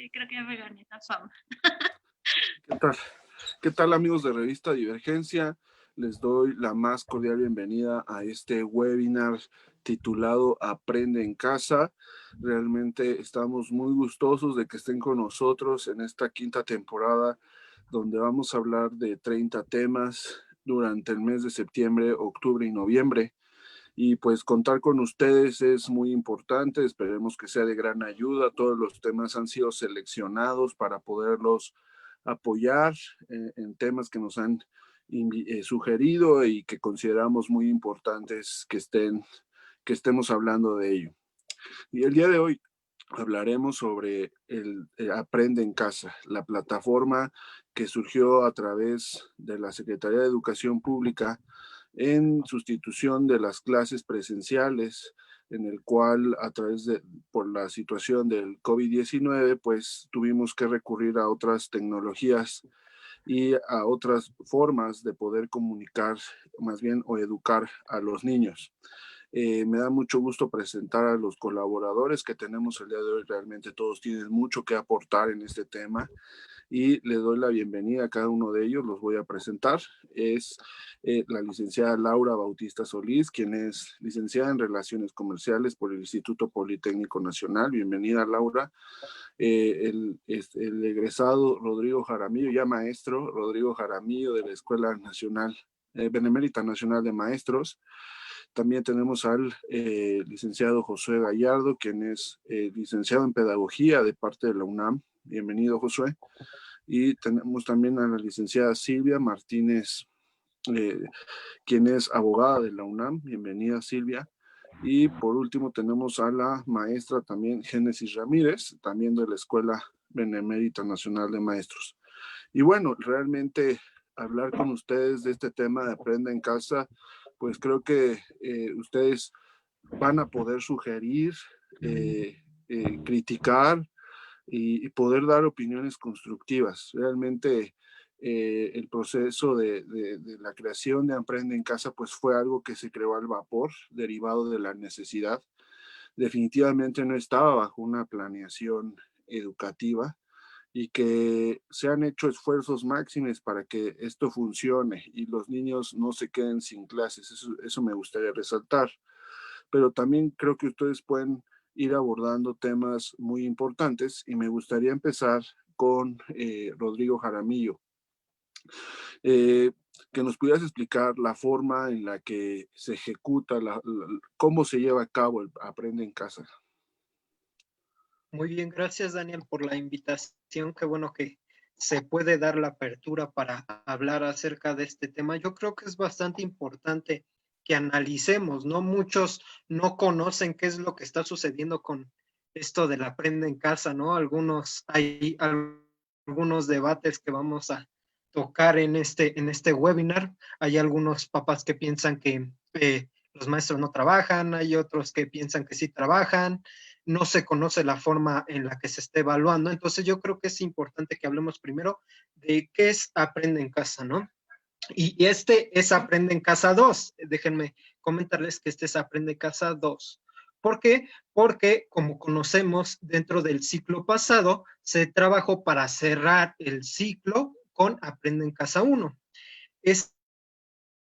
creo que ya me gané la fama. ¿Qué tal? ¿Qué tal, amigos de Revista Divergencia? Les doy la más cordial bienvenida a este webinar titulado Aprende en Casa. Realmente estamos muy gustosos de que estén con nosotros en esta quinta temporada, donde vamos a hablar de 30 temas durante el mes de septiembre, octubre y noviembre. Y pues contar con ustedes es muy importante, esperemos que sea de gran ayuda. Todos los temas han sido seleccionados para poderlos apoyar en temas que nos han sugerido y que consideramos muy importantes que estemos hablando de ello. Y el día de hoy hablaremos sobre el Aprende en Casa, la plataforma que surgió a través de la Secretaría de Educación Pública en sustitución de las clases presenciales, en el cual por la situación del COVID-19, pues tuvimos que recurrir a otras tecnologías y a otras formas de poder comunicar, más bien, o educar a los niños. Me da mucho gusto presentar a los colaboradores que tenemos el día de hoy. Realmente todos tienen mucho que aportar en este tema y le doy la bienvenida a cada uno de ellos. Los voy a presentar. Es la licenciada Laura Bautista Solís, quien es licenciada en Relaciones Comerciales por el Instituto Politécnico Nacional. Bienvenida, Laura. El egresado Rodrigo Jaramillo, ya maestro, Rodrigo Jaramillo de la Escuela Nacional, Benemérita Nacional de Maestros. También tenemos al licenciado Josué Gallardo, quien es licenciado en Pedagogía de parte de la UNAM. Bienvenido, Josué. Y tenemos también a la licenciada Silvia Martínez, quien es abogada de la UNAM. Bienvenida, Silvia. Y por último tenemos a la maestra también Génesis Ramírez, también de la Escuela Benemérita Nacional de Maestros. Y bueno, realmente hablar con ustedes de este tema de Aprende en Casa, pues creo que ustedes van a poder sugerir, criticar y poder dar opiniones constructivas. Realmente el proceso de la creación de Aprende en Casa pues fue algo que se creó al vapor, derivado de la necesidad. Definitivamente no estaba bajo una planeación educativa y que se han hecho esfuerzos máximos para que esto funcione y los niños no se queden sin clases. Eso me gustaría resaltar. Pero también creo que ustedes pueden ir abordando temas muy importantes y me gustaría empezar con Rodrigo Jaramillo. Que nos pudieras explicar la forma en la que se ejecuta, cómo se lleva a cabo el Aprende en Casa. Muy bien, gracias Daniel por la invitación. Qué bueno que se puede dar la apertura para hablar acerca de este tema. Yo creo que es bastante importante que analicemos, ¿no? Muchos no conocen qué es lo que está sucediendo con esto del Aprende en Casa, ¿no? Hay algunos debates que vamos a tocar en este webinar. Hay algunos papás que piensan que los maestros no trabajan, hay otros que piensan que sí trabajan, no se conoce la forma en la que se está evaluando. Entonces yo creo que es importante que hablemos primero de qué es Aprende en Casa, ¿no? Y este es Aprende en Casa 2. Déjenme comentarles que este es Aprende en Casa 2. ¿Por qué? Porque, como conocemos, dentro del ciclo pasado, se trabajó para cerrar el ciclo con Aprende en Casa 1. Es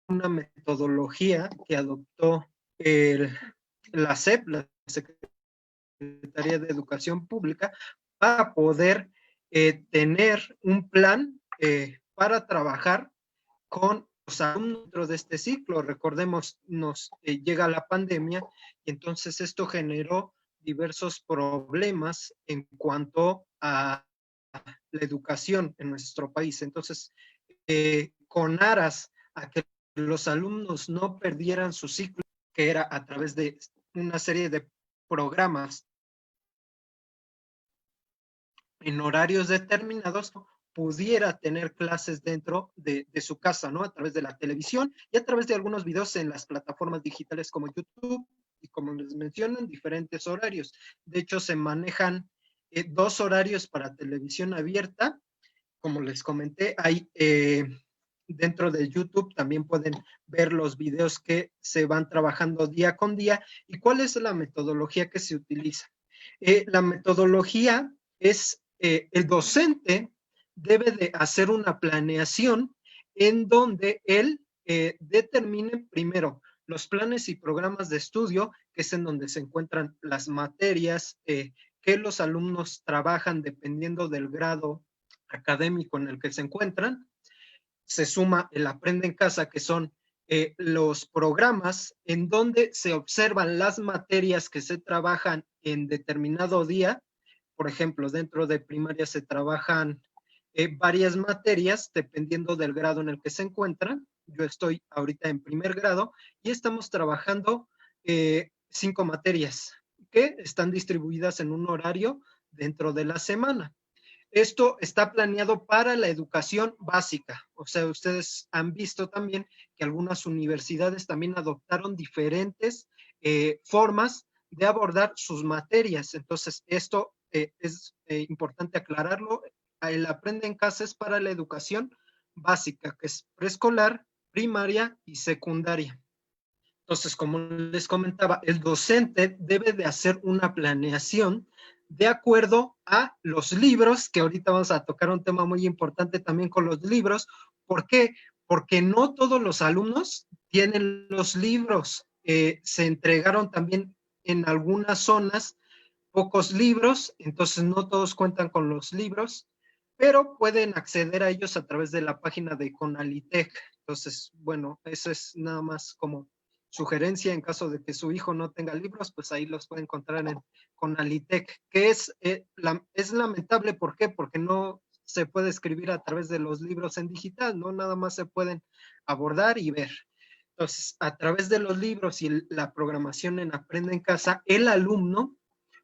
una metodología que adoptó la SEP, la Secretaría de Educación Pública, para poder tener un plan para trabajar con los alumnos dentro de este ciclo. Recordemos, nos llega la pandemia y entonces esto generó diversos problemas en cuanto a la educación en nuestro país. Entonces, con aras a que los alumnos no perdieran su ciclo, que era a través de una serie de programas en horarios determinados, pudiera tener clases dentro de su casa, ¿no? A través de la televisión y a través de algunos videos en las plataformas digitales como YouTube y, como les menciono, en diferentes horarios. De hecho, se manejan 2 horarios para televisión abierta. Como les comenté, hay dentro de YouTube también pueden ver los videos que se van trabajando día con día. ¿Y cuál es la metodología que se utiliza? La metodología es el docente debe de hacer una planeación en donde él determine primero los planes y programas de estudio, que es en donde se encuentran las materias que los alumnos trabajan dependiendo del grado académico en el que se encuentran. Se suma el Aprende en Casa, que son los programas en donde se observan las materias que se trabajan en determinado día. Por ejemplo, dentro de primaria se trabajan varias materias dependiendo del grado en el que se encuentran. Yo estoy ahorita en primer grado y estamos trabajando 5 materias que están distribuidas en un horario dentro de la semana. Esto está planeado para la educación básica. O sea, ustedes han visto también que algunas universidades también adoptaron diferentes formas de abordar sus materias. Entonces, esto es importante aclararlo. El Aprende en Casa es para la educación básica, que es preescolar, primaria y secundaria. Entonces, como les comentaba, el docente debe de hacer una planeación de acuerdo a los libros, que ahorita vamos a tocar un tema muy importante también con los libros. ¿Por qué? Porque no todos los alumnos tienen los libros. Se entregaron también en algunas zonas pocos libros, entonces no todos cuentan con los libros, pero pueden acceder a ellos a través de la página de Conalitec. Entonces, bueno, eso es nada más como sugerencia en caso de que su hijo no tenga libros, pues ahí los puede encontrar en Conalitec, que es lamentable. ¿Por qué? Porque no se puede escribir a través de los libros en digital, ¿no? Nada más se pueden abordar y ver. Entonces, a través de los libros y la programación en Aprende en Casa, el alumno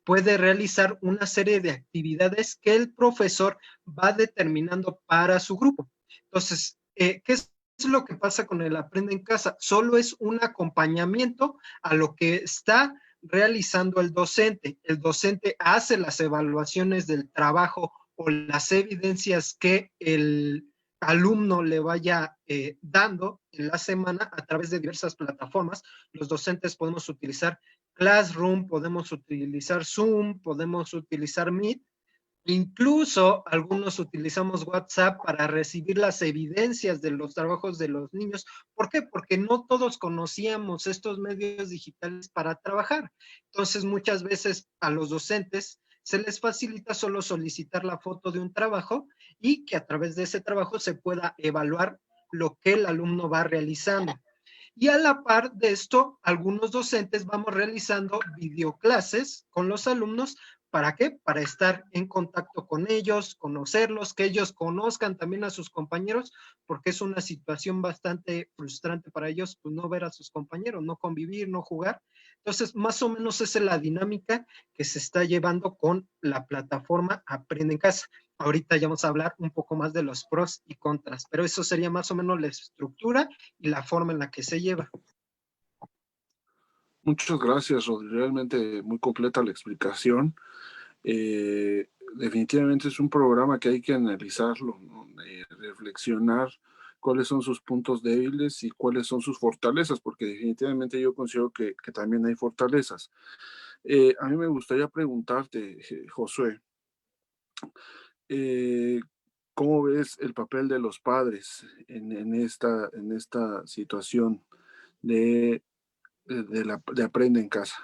puede realizar una serie de actividades que el profesor va determinando para su grupo. Entonces, ¿qué es lo que pasa con el Aprende en Casa? Solo es un acompañamiento a lo que está realizando el docente. El docente hace las evaluaciones del trabajo o las evidencias que el alumno le vaya dando en la semana a través de diversas plataformas. Los docentes podemos utilizar Classroom, podemos utilizar Zoom, podemos utilizar Meet. Incluso algunos utilizamos WhatsApp para recibir las evidencias de los trabajos de los niños. ¿Por qué? Porque no todos conocíamos estos medios digitales para trabajar. Entonces, muchas veces a los docentes se les facilita solo solicitar la foto de un trabajo y que a través de ese trabajo se pueda evaluar lo que el alumno va realizando. Y a la par de esto, algunos docentes vamos realizando videoclases con los alumnos. ¿Para qué? Para estar en contacto con ellos, conocerlos, que ellos conozcan también a sus compañeros, porque es una situación bastante frustrante para ellos, pues no ver a sus compañeros, no convivir, no jugar. Entonces, más o menos esa es la dinámica que se está llevando con la plataforma Aprende en Casa. Ahorita ya vamos a hablar un poco más de los pros y contras, pero eso sería más o menos la estructura y la forma en la que se lleva. Muchas gracias, Rodri. Realmente muy completa la explicación. Definitivamente es un programa que hay que analizarlo, ¿no? Reflexionar cuáles son sus puntos débiles y cuáles son sus fortalezas, porque definitivamente yo considero que también hay fortalezas. A mí me gustaría preguntarte, Josué, eh, ¿cómo ves el papel de los padres en esta situación de Aprende en Casa?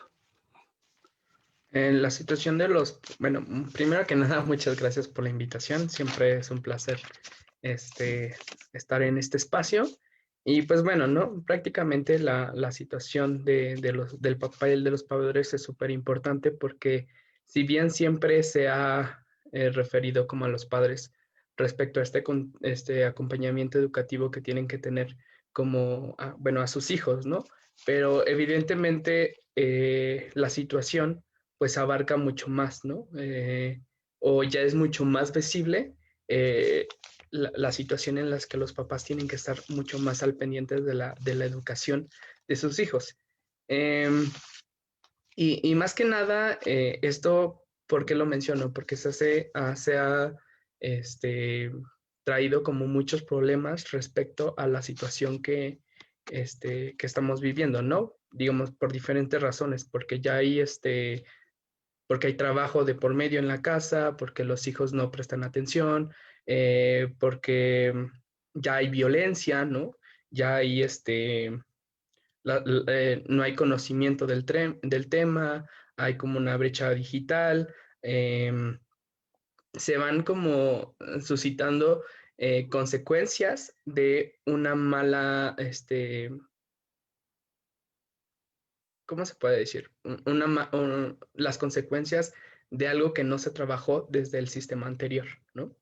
En la situación de los, bueno, primero que nada, muchas gracias por la invitación. Siempre es un placer estar en este espacio. Y pues bueno, ¿no? Prácticamente la situación del papel de los padres es súper importante porque si bien siempre se ha referido como a los padres respecto a este acompañamiento educativo que tienen que tener como, bueno, a sus hijos, ¿no? Pero evidentemente la situación pues abarca mucho más, ¿no? O ya es mucho más visible la situación en la que los papás tienen que estar mucho más al pendiente de la educación de sus hijos. Y más que nada, esto, ¿por qué lo menciono? Porque se ha traído como muchos problemas respecto a la situación que estamos viviendo, ¿no? Digamos, por diferentes razones, porque ya hay porque hay trabajo de por medio en la casa, porque los hijos no prestan atención, porque ya hay violencia, ¿no? Ya hay no hay conocimiento del tema, hay como una brecha digital, se van como suscitando consecuencias de una mala, ¿cómo se puede decir? Las consecuencias de algo que no se trabajó desde el sistema anterior, ¿no?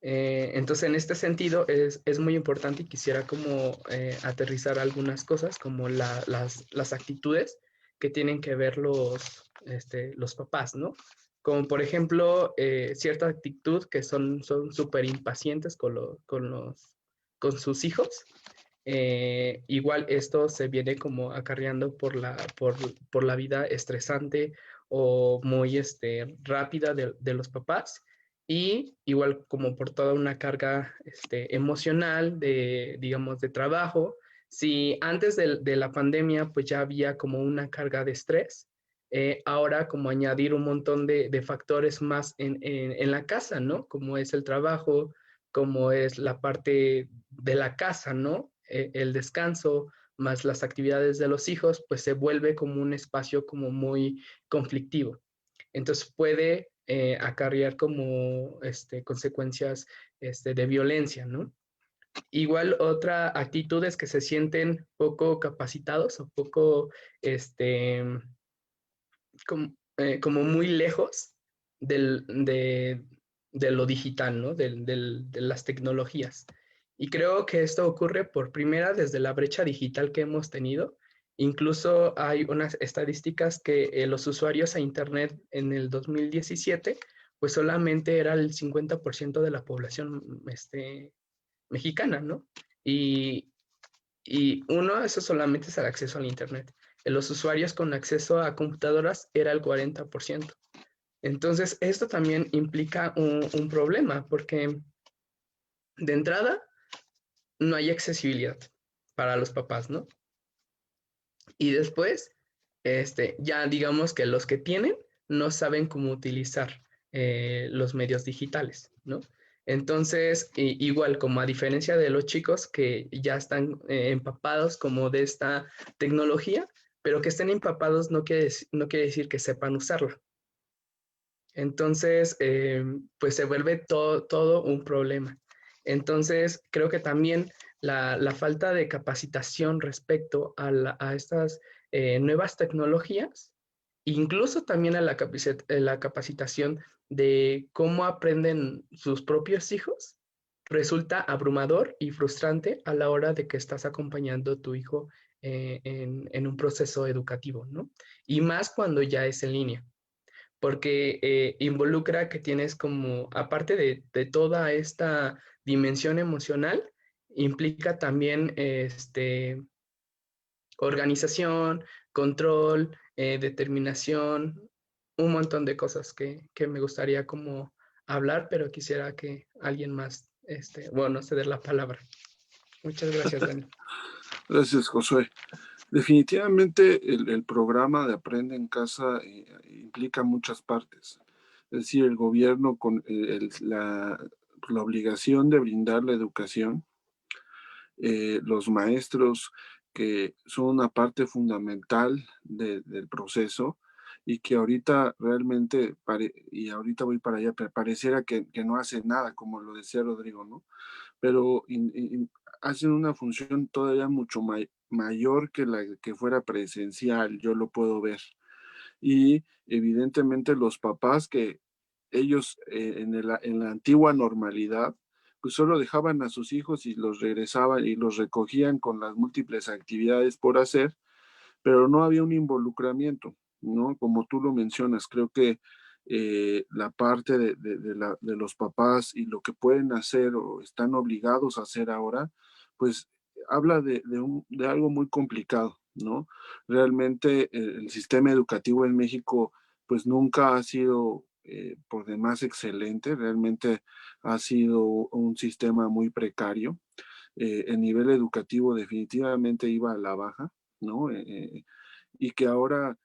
Entonces, en este sentido, es muy importante y quisiera como aterrizar algunas cosas, como las actitudes que tienen que ver los papás, ¿no? Como por ejemplo, cierta actitud que son súper impacientes con sus hijos. Igual esto se viene como acarreando por la vida estresante o muy rápida de los papás y igual como por toda una carga emocional digamos, de trabajo. Si antes de la pandemia pues ya había como una carga de estrés, ahora como añadir un montón de factores más en la casa, ¿no? Como es el trabajo, como es la parte de la casa, ¿no? El descanso más las actividades de los hijos, pues se vuelve como un espacio como muy conflictivo. Entonces puede acarrear como consecuencias de violencia, ¿no? Igual otra actitud es que se sienten poco capacitados o poco, este, como muy lejos del, de lo digital, ¿no? De las tecnologías. Y creo que esto ocurre por primera desde la brecha digital que hemos tenido. Incluso hay unas estadísticas que los usuarios a Internet en el 2017, pues solamente era el 50% de la población mexicana, ¿no? Y, y uno, eso solamente es el acceso al Internet. Los usuarios con acceso a computadoras era el 40%. Entonces, esto también implica un problema, porque de entrada no hay accesibilidad para los papás, ¿no? Y después, ya digamos que los que tienen no saben cómo utilizar los medios digitales, ¿no? Entonces, igual como a diferencia de los chicos que ya están empapados como de esta tecnología, pero que estén empapados no quiere decir que sepan usarla. Entonces, pues se vuelve todo un problema. Entonces, creo que también la falta de capacitación respecto a estas nuevas tecnologías, incluso también a la capacitación de cómo aprenden sus propios hijos, resulta abrumador y frustrante a la hora de que estás acompañando a tu hijo en un proceso educativo, ¿no? Y más cuando ya es en línea porque involucra que tienes como, aparte de toda esta dimensión emocional, implica también organización, control, determinación, un montón de cosas que me gustaría como hablar, pero quisiera que alguien más, bueno, ceder la palabra. Muchas gracias, Dani. Gracias, Josué. Definitivamente el programa de Aprende en Casa implica muchas partes. Es decir, el gobierno con la obligación de brindar la educación, los maestros que son una parte fundamental del proceso y que ahorita realmente, y ahorita voy para allá, pero pareciera que no hacen nada, como lo decía Rodrigo, ¿no? Pero hacen una función todavía mucho mayor que la que fuera presencial, yo lo puedo ver. Y evidentemente los papás que ellos en la antigua normalidad, pues solo dejaban a sus hijos y los regresaban y los recogían con las múltiples actividades por hacer, pero no había un involucramiento, ¿no? Como tú lo mencionas, creo que la parte de los papás y lo que pueden hacer o están obligados a hacer ahora, pues habla de algo muy complicado, ¿no? Realmente el sistema educativo en México, pues nunca ha sido por demás excelente, realmente ha sido un sistema muy precario. El nivel educativo definitivamente iba a la baja, ¿no? Y que ahora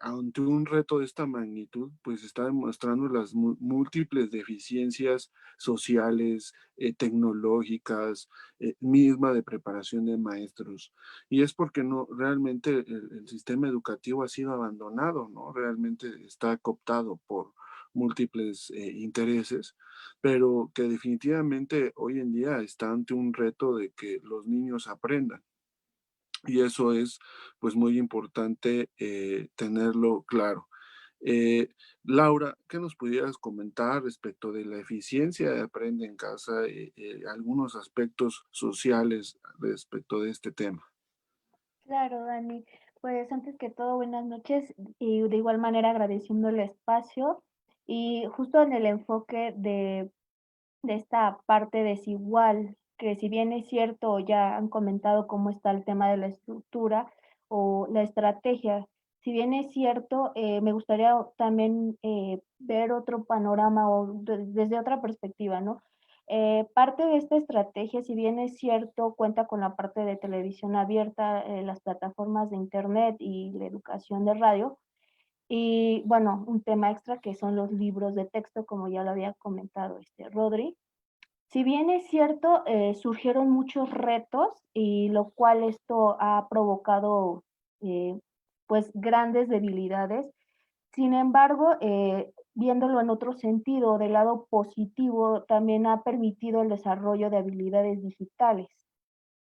ante un reto de esta magnitud, pues está demostrando las múltiples deficiencias sociales, tecnológicas, misma de preparación de maestros. Y es porque no, realmente el sistema educativo ha sido abandonado, ¿no? Realmente está cooptado por múltiples intereses, pero que definitivamente hoy en día está ante un reto de que los niños aprendan. Y eso es pues muy importante tenerlo claro. Eh, Laura, ¿qué nos pudieras comentar respecto de la eficiencia de Aprende en Casa y algunos aspectos sociales respecto de este tema? Claro, Dani. Pues antes que todo, buenas noches y de igual manera agradeciendo el espacio y justo en el enfoque de esta parte desigual, que si bien es cierto, ya han comentado cómo está el tema de la estructura o la estrategia, si bien es cierto, me gustaría también ver otro panorama o desde otra perspectiva, ¿no? Parte de esta estrategia, si bien es cierto, cuenta con la parte de televisión abierta, las plataformas de internet y la educación de radio, y bueno, un tema extra que son los libros de texto, como ya lo había comentado Rodri. Si bien es cierto, surgieron muchos retos y lo cual esto ha provocado pues grandes debilidades. Sin embargo, viéndolo en otro sentido, del lado positivo, también ha permitido el desarrollo de habilidades digitales,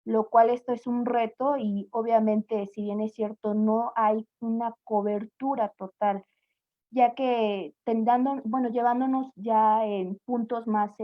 lo cual esto es un reto y obviamente, si bien es cierto, no hay una cobertura total, ya que bueno, llevándonos ya en puntos más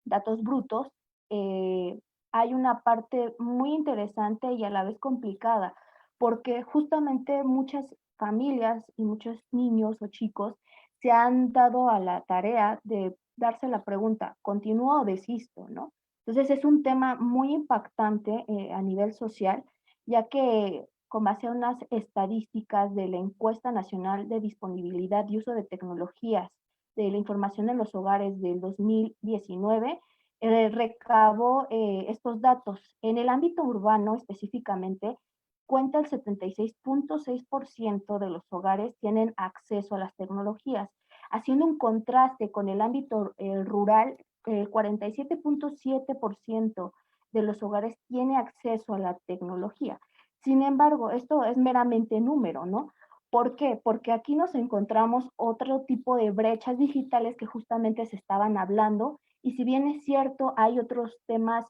datos brutos, eh, hay una parte muy interesante y a la vez complicada, porque justamente muchas familias y muchos niños o chicos se han dado a la tarea de darse la pregunta, ¿continúo o desisto? ¿No? Entonces es un tema muy impactante a nivel social, ya que con base a unas estadísticas de la Encuesta Nacional de Disponibilidad y Uso de Tecnologías de la Información en los Hogares del 2019, recabó estos datos. En el ámbito urbano específicamente, cuenta el 76.6% de los hogares tienen acceso a las tecnologías, haciendo un contraste con el ámbito rural, el 47.7% de los hogares tiene acceso a la tecnología. Sin embargo, esto es meramente número, ¿no? ¿Por qué? Porque aquí nos encontramos otro tipo de brechas digitales que justamente se estaban hablando y si bien es cierto, hay otros temas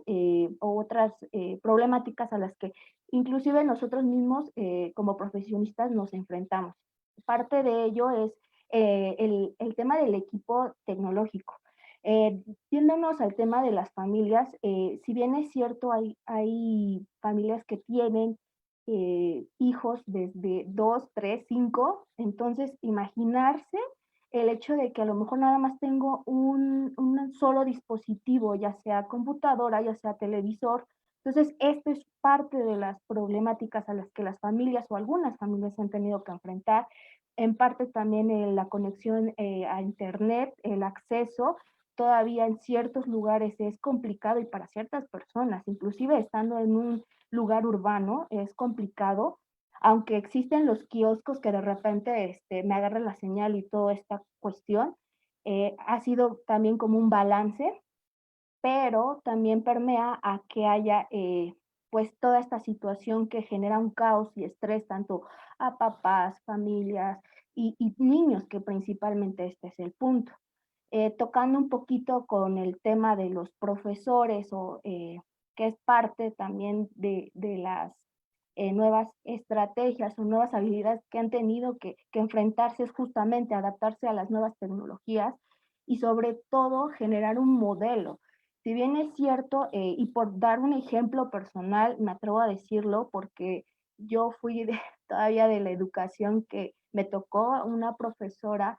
o otras problemáticas a las que inclusive nosotros mismos como profesionistas nos enfrentamos. Parte de ello es el tema del equipo tecnológico. Yéndonos al tema de las familias, si bien es cierto, hay familias que tienen hijos desde 2, 3, 5, entonces imaginarse el hecho de que a lo mejor nada más tengo un solo dispositivo, ya sea computadora, ya sea televisor. Entonces, esto es parte de las problemáticas a las que las familias o algunas familias se han tenido que enfrentar. En parte también la conexión a Internet, el acceso, todavía en ciertos lugares es complicado y para ciertas personas, inclusive estando en un lugar urbano, es complicado, aunque existen los kioscos que de repente me agarran la señal y toda esta cuestión, ha sido también como un balance, pero también permea a que haya pues toda esta situación que genera un caos y estrés tanto a papás, familias y niños, que principalmente este es el punto. Tocando un poquito con el tema de los profesores o que es parte también de las nuevas estrategias o nuevas habilidades que han tenido que enfrentarse es justamente adaptarse a las nuevas tecnologías y sobre todo generar un modelo. Si bien es cierto, y por dar un ejemplo personal, me atrevo a decirlo porque yo fui todavía de la educación que me tocó una profesora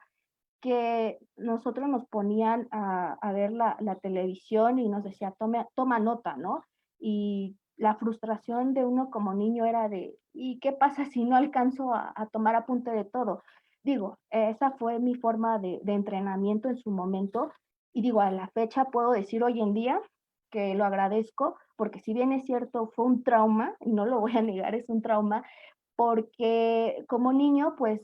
que nosotros nos ponían a ver la televisión y nos decía, toma nota, ¿no? Y la frustración de uno como niño era de, ¿y qué pasa si no alcanzo a tomar apunte de todo? Digo, esa fue mi forma de entrenamiento en su momento y digo, a la fecha puedo decir hoy en día que lo agradezco porque si bien es cierto, fue un trauma, y no lo voy a negar, es un trauma, porque como niño, pues,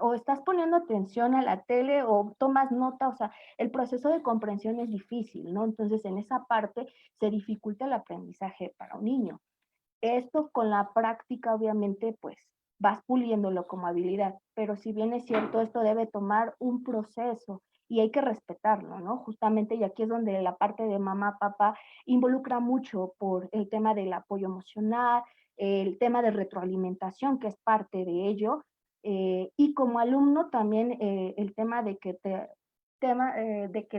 o estás poniendo atención a la tele o tomas nota, o sea, el proceso de comprensión es difícil, ¿no? Entonces, en esa parte se dificulta el aprendizaje para un niño. Esto con la práctica, obviamente, pues vas puliéndolo como habilidad, pero si bien es cierto, esto debe tomar un proceso y hay que respetarlo, ¿no? Justamente, y aquí es donde la parte de mamá, papá involucra mucho por el tema del apoyo emocional, el tema de retroalimentación, que es parte de ello, y como alumno también el de que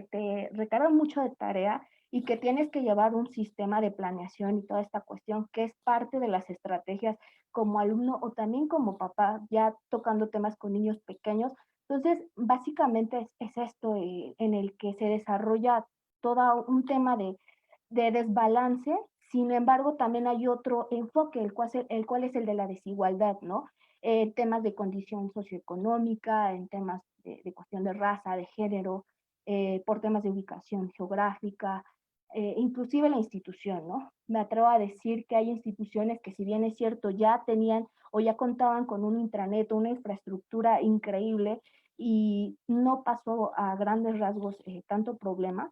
te recargan mucho de tarea y que tienes que llevar un sistema de planeación y toda esta cuestión que es parte de las estrategias como alumno o también como papá, ya tocando temas con niños pequeños. Entonces, básicamente es esto en el que se desarrolla todo un tema de desbalance. Sin embargo, también hay otro enfoque, el cual es el de la desigualdad, ¿no? Temas de condición socioeconómica, en temas de cuestión de raza, de género, por temas de ubicación geográfica, inclusive la institución, ¿no? Me atrevo a decir que hay instituciones que, si bien es cierto, ya tenían o ya contaban con un intranet, una infraestructura increíble y no pasó a grandes rasgos tanto problema.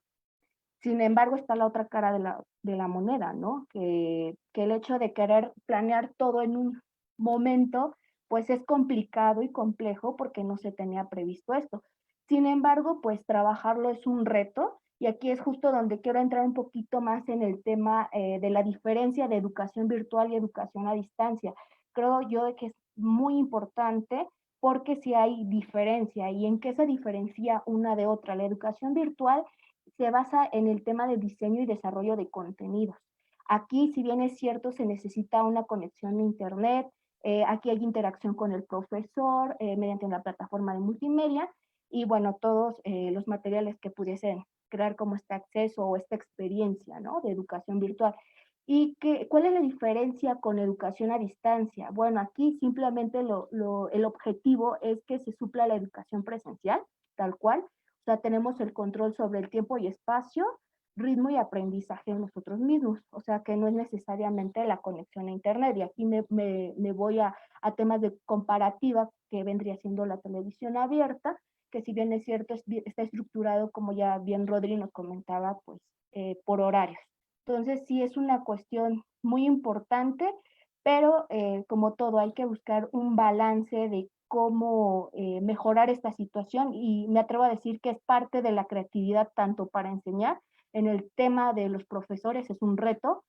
Sin embargo, está la otra cara de la moneda, ¿no? Que el hecho de querer planear todo en un momento, pues es complicado y complejo porque no se tenía previsto esto. Sin embargo, pues trabajarlo es un reto y aquí es justo donde quiero entrar un poquito más en el tema de la diferencia de educación virtual y educación a distancia. Creo yo de que es muy importante porque si hay diferencia y en qué se diferencia una de otra. La educación virtual se basa en el tema de diseño y desarrollo de contenidos. Aquí, si bien es cierto, se necesita una conexión a Internet, aquí hay interacción con el profesor mediante una plataforma de multimedia y bueno, todos los materiales que pudiesen crear como este acceso o esta experiencia, ¿no? De educación virtual. ¿Y cuál es la diferencia con educación a distancia? Bueno, aquí simplemente el objetivo es que se supla la educación presencial, tal cual. O sea, tenemos el control sobre el tiempo y espacio, ritmo y aprendizaje en nosotros mismos. O sea, que no es necesariamente la conexión a Internet. Y aquí me voy a temas de comparativa que vendría siendo la televisión abierta, que si bien es cierto, está estructurado, como ya bien Rodri nos comentaba, pues por horarios. Entonces, sí es una cuestión muy importante, pero como todo, hay que buscar un balance de cómo mejorar esta situación y me atrevo a decir que es parte de la creatividad tanto para enseñar, en el tema de los profesores es un reto,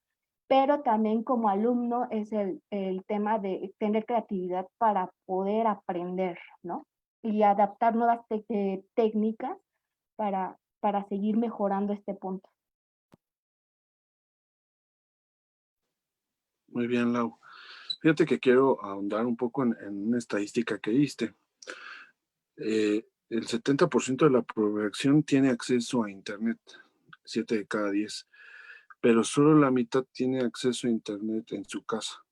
pero también como alumno es el tema de tener creatividad para poder aprender, ¿no? Y adaptar nuevas técnicas para seguir mejorando este punto. Muy bien, Lau. Fíjate que quiero ahondar un poco en una estadística que diste. El 70% de la población tiene acceso a Internet, 7 de cada 10, pero solo la mitad tiene acceso a Internet en su casa.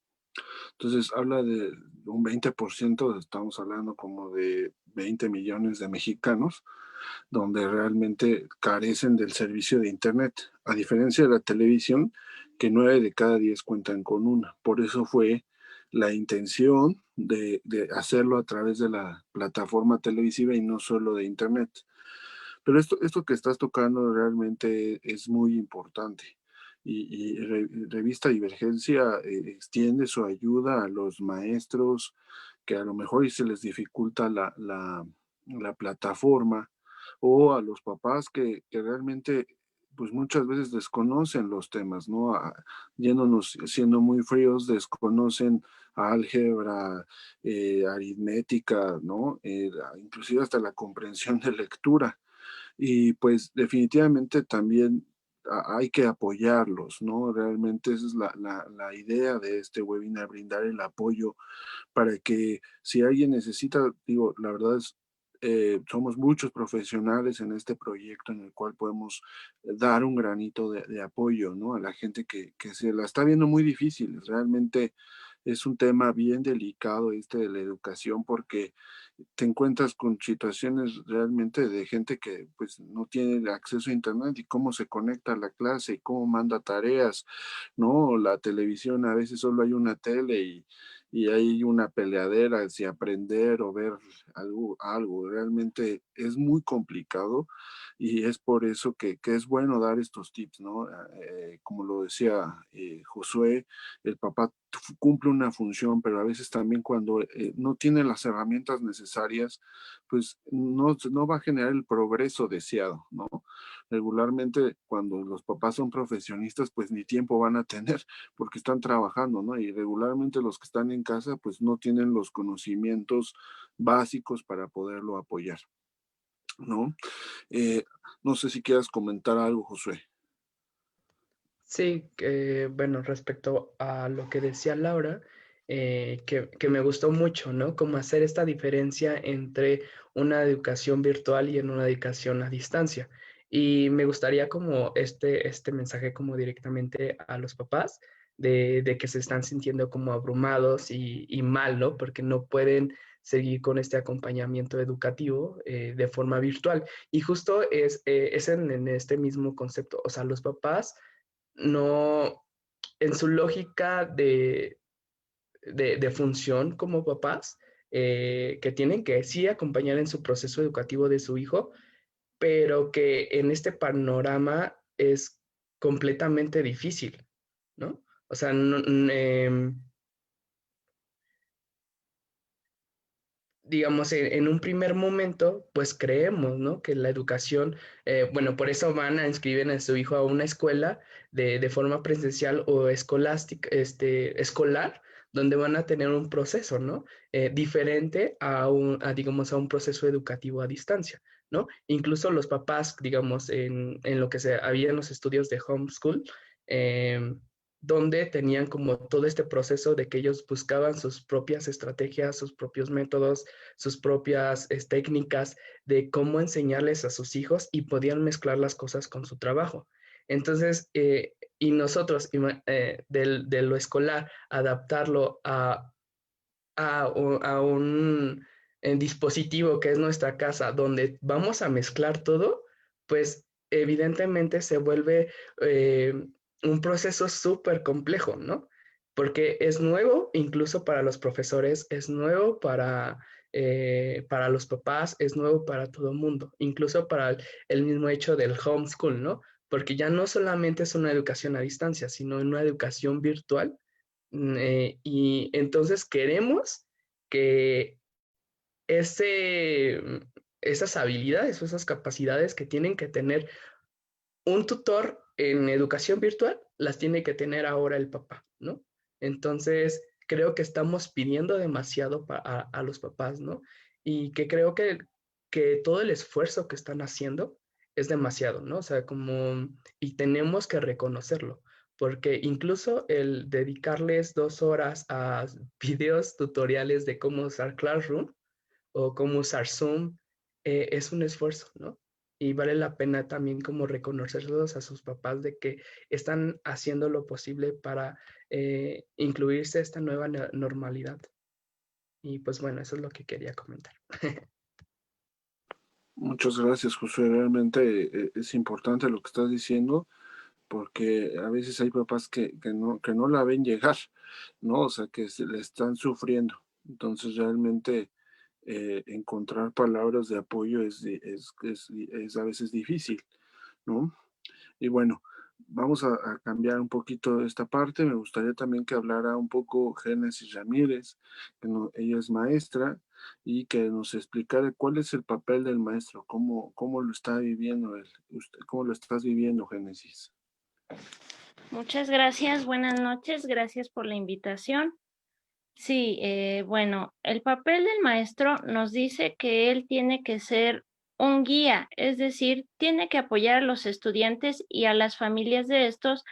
Entonces habla de un 20%, estamos hablando como de 20 millones de mexicanos, donde realmente carecen del servicio de Internet, a diferencia de la televisión, que 9 de cada 10 cuentan con una. Por eso fue la intención de hacerlo a través de la plataforma televisiva y no solo de Internet. Pero esto que estás tocando realmente es muy importante. Revista Divergencia extiende su ayuda a los maestros que a lo mejor y se les dificulta la plataforma, o a los papás que realmente pues muchas veces desconocen los temas, ¿no? Yéndonos, siendo muy fríos, desconocen álgebra, aritmética, ¿no? Inclusive hasta la comprensión de lectura. Y pues definitivamente también hay que apoyarlos, ¿no? Realmente esa es la idea de este webinar, brindar el apoyo para que si alguien necesita, digo, la verdad es, somos muchos profesionales en este proyecto en el cual podemos dar un granito de apoyo, ¿no? A la gente que se la está viendo muy difícil. Realmente es un tema bien delicado este de la educación porque te encuentras con situaciones realmente de gente que pues no tiene acceso a internet y cómo se conecta a la clase y cómo manda tareas, ¿no? La televisión, a veces solo hay una tele y hay una peleadera si aprender o ver algo. Realmente es muy complicado y es por eso que es bueno dar estos tips, ¿no? Como lo decía Josué, el papá cumple una función, pero a veces también cuando no tiene las herramientas necesarias, pues no va a generar el progreso deseado, ¿no? Regularmente cuando los papás son profesionistas, pues ni tiempo van a tener porque están trabajando, ¿no? Y regularmente los que están en casa, pues no tienen los conocimientos básicos para poderlo apoyar, ¿no? Eh, no sé si quieras comentar algo, Josué. Sí, bueno, respecto a lo que decía Laura, que me gustó mucho, ¿no? Como hacer esta diferencia entre una educación virtual y en una educación a distancia. Y me gustaría como este mensaje como directamente a los papás de que se están sintiendo como abrumados y mal, ¿no? Porque no pueden seguir con este acompañamiento educativo de forma virtual. Y justo es en este mismo concepto, o sea, los papás no, en su lógica de función como papás, que tienen que sí acompañar en su proceso educativo de su hijo, pero que en este panorama es completamente difícil, ¿no? O sea, digamos, en un primer momento, pues creemos, ¿no? Que la educación, bueno, por eso van a inscribir a su hijo a una escuela de forma presencial o escolástica, escolar, donde van a tener un proceso, ¿no? Diferente digamos, a un proceso educativo a distancia, ¿no? Incluso los papás, digamos, en lo que se había en los estudios de homeschool, donde tenían como todo este proceso de que ellos buscaban sus propias estrategias, sus propios métodos, sus propias técnicas de cómo enseñarles a sus hijos y podían mezclar las cosas con su trabajo. Entonces, y nosotros de lo escolar, adaptarlo a un dispositivo que es nuestra casa, donde vamos a mezclar todo, pues evidentemente se vuelve eh, un proceso súper complejo, ¿no? Porque es nuevo incluso para los profesores, es nuevo para los papás, es nuevo para todo el mundo, incluso para el mismo hecho del homeschool, ¿no? Porque ya no solamente es una educación a distancia, sino una educación virtual y entonces queremos que ese, esas habilidades o esas capacidades que tienen que tener un tutor en educación virtual, las tiene que tener ahora el papá, ¿no? Entonces, creo que estamos pidiendo demasiado a los papás, ¿no? Y que creo que todo el esfuerzo que están haciendo es demasiado, ¿no? O sea, como, y tenemos que reconocerlo, porque incluso el dedicarles 2 horas a videos tutoriales de cómo usar Classroom o cómo usar Zoom, es un esfuerzo, ¿no? Y vale la pena también como reconocerlos a sus papás de que están haciendo lo posible para incluirse a esta nueva normalidad. Y pues bueno, eso es lo que quería comentar. Muchas gracias, Josué. Realmente es importante lo que estás diciendo, porque a veces hay papás que no la ven llegar, ¿no? O sea, que se le están sufriendo. Entonces, realmente encontrar palabras de apoyo es a veces difícil, ¿no? Y bueno, vamos a cambiar un poquito esta parte. Me gustaría también que hablara un poco Génesis Ramírez, ella es maestra, y que nos explicara cuál es el papel del maestro, cómo lo está viviendo él. ¿Cómo lo estás viviendo, Génesis? Muchas gracias, buenas noches, gracias por la invitación. Sí, bueno, el papel del maestro nos dice que él tiene que ser un guía, es decir, tiene que apoyar a los estudiantes y a las familias de estos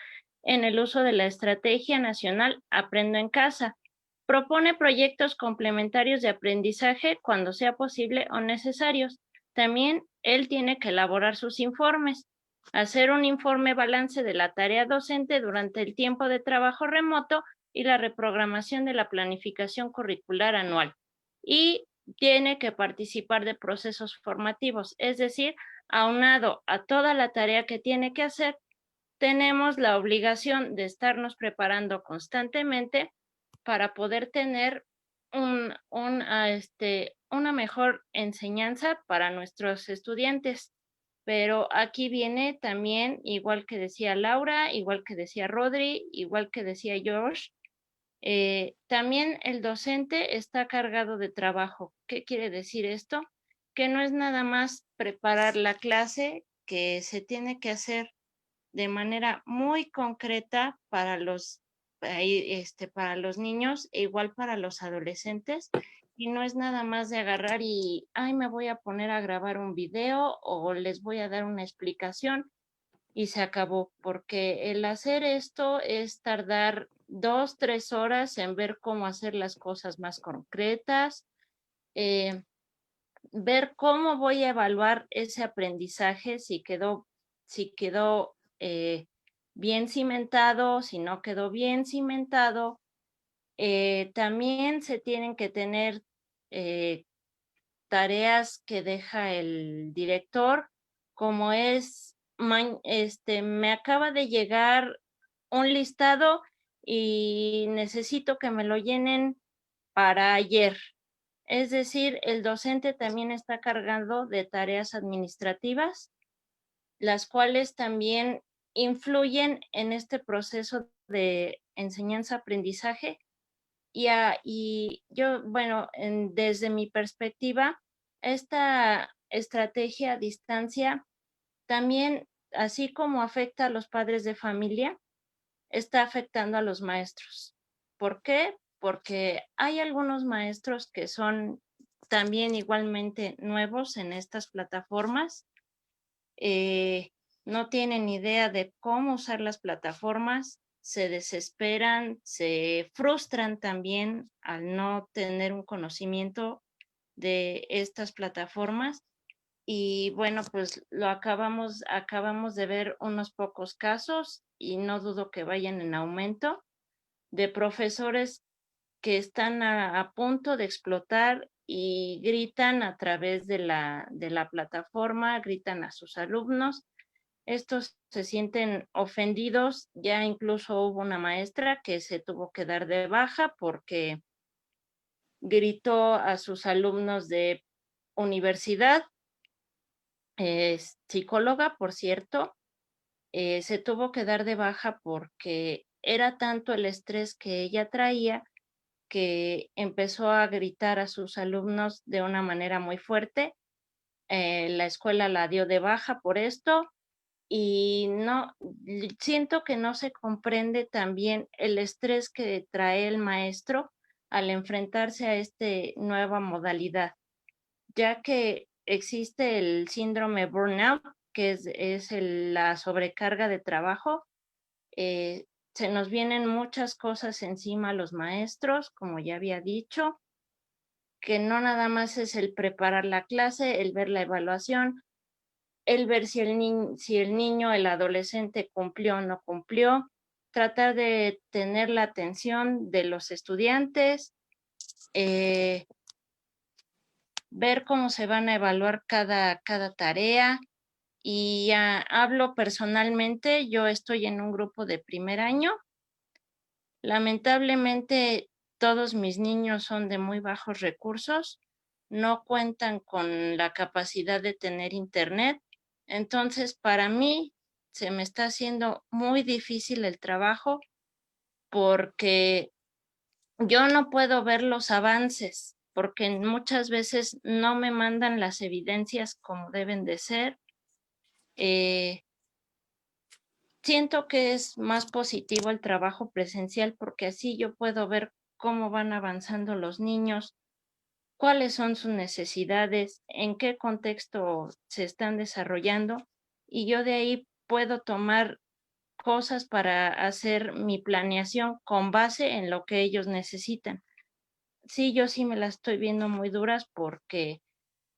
en el uso de la Estrategia Nacional Aprendo en Casa. Propone proyectos complementarios de aprendizaje cuando sea posible o necesarios. También él tiene que elaborar sus informes, hacer un informe balance de la tarea docente durante el tiempo de trabajo remoto y la reprogramación de la planificación curricular anual. Y tiene que participar de procesos formativos, es decir, aunado a toda la tarea que tiene que hacer, tenemos la obligación de estarnos preparando constantemente para poder tener una mejor enseñanza para nuestros estudiantes. Pero aquí viene también, igual que decía Laura, igual que decía Rodri, igual que decía Josh, también el docente está cargado de trabajo. ¿Qué quiere decir esto? Que no es nada más preparar la clase, que se tiene que hacer de manera muy concreta para para los niños e igual para los adolescentes. Y no es nada más de agarrar y, ay, me voy a poner a grabar un video o les voy a dar una explicación y se acabó, porque el hacer esto es tardar 2, 3 horas en ver cómo hacer las cosas más concretas, ver cómo voy a evaluar ese aprendizaje, si quedó bien cimentado, si no quedó bien cimentado. También se tienen que tener tareas que deja el director, como es, me acaba de llegar un listado y necesito que me lo llenen para ayer. Es decir, el docente también está cargando de tareas administrativas, las cuales también influyen en este proceso de enseñanza-aprendizaje. Y yo, bueno, desde mi perspectiva, esta estrategia a distancia también, así como afecta a los padres de familia, está afectando a los maestros. ¿Por qué? Porque hay algunos maestros que son también igualmente nuevos en estas plataformas. No tienen idea de cómo usar las plataformas, se desesperan, se frustran también al no tener un conocimiento de estas plataformas. Y bueno, pues acabamos de ver unos pocos casos y no dudo que vayan en aumento de profesores que están a punto de explotar y gritan a través de la plataforma, gritan a sus alumnos. Estos se sienten ofendidos. Ya incluso hubo una maestra que se tuvo que dar de baja porque gritó a sus alumnos de universidad. Es psicóloga, por cierto. Se tuvo que dar de baja porque era tanto el estrés que ella traía que empezó a gritar a sus alumnos de una manera muy fuerte. La escuela la dio de baja por esto y no, siento que no se comprende también el estrés que trae el maestro al enfrentarse a esta nueva modalidad, ya que existe el síndrome burnout, que es la sobrecarga de trabajo. Se nos vienen muchas cosas encima a los maestros, como ya había dicho, que no nada más es el preparar la clase, el ver la evaluación, el ver si el niño, el adolescente cumplió o no cumplió, tratar de tener la atención de los estudiantes, ver cómo se van a evaluar cada tarea. Y hablo personalmente, yo estoy en un grupo de primer año. Lamentablemente, todos mis niños son de muy bajos recursos, no cuentan con la capacidad de tener internet. Entonces, para mí, se me está haciendo muy difícil el trabajo porque yo no puedo ver los avances, porque muchas veces no me mandan las evidencias como deben de ser. Siento que es más positivo el trabajo presencial porque así yo puedo ver cómo van avanzando los niños, cuáles son sus necesidades, en qué contexto se están desarrollando y yo de ahí puedo tomar cosas para hacer mi planeación con base en lo que ellos necesitan. Sí, yo sí me las estoy viendo muy duras porque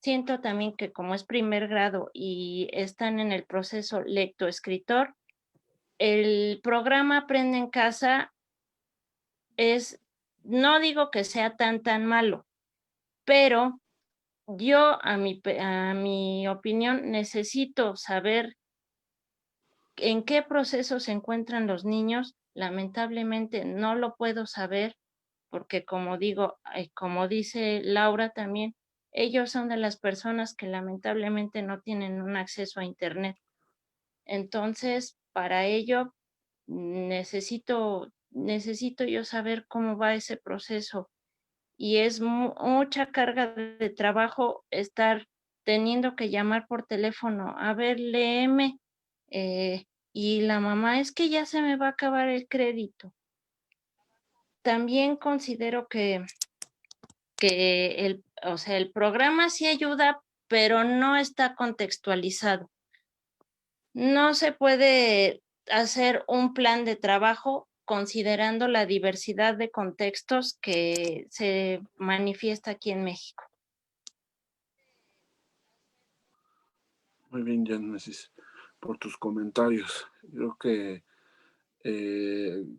siento también que como es primer grado y están en el proceso lectoescritor, el programa Aprende en Casa no digo que sea tan malo, pero yo a mi opinión necesito saber en qué proceso se encuentran los niños. Lamentablemente no lo puedo saber porque como digo, como dice Laura también, ellos son de las personas que lamentablemente no tienen un acceso a Internet. Entonces, para ello, necesito yo saber cómo va ese proceso y es mucha carga de trabajo estar teniendo que llamar por teléfono, a ver, léeme, y la mamá, es que ya se me va a acabar el crédito. También considero que o sea, el programa sí ayuda, pero no está contextualizado. No se puede hacer un plan de trabajo considerando la diversidad de contextos que se manifiesta aquí en México. Muy bien, Génesis, por tus comentarios. Creo que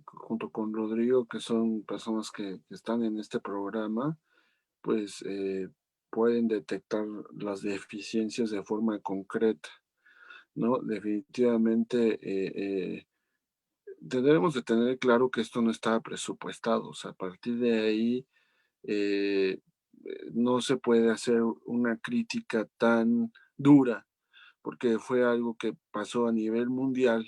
junto con Rodrigo, que son personas que están en este programa, pues pueden detectar las deficiencias de forma concreta, ¿no? Definitivamente debemos de tener claro que esto no estaba presupuestado, o sea, a partir de ahí eh, no se puede hacer una crítica tan dura, porque fue algo que pasó a nivel mundial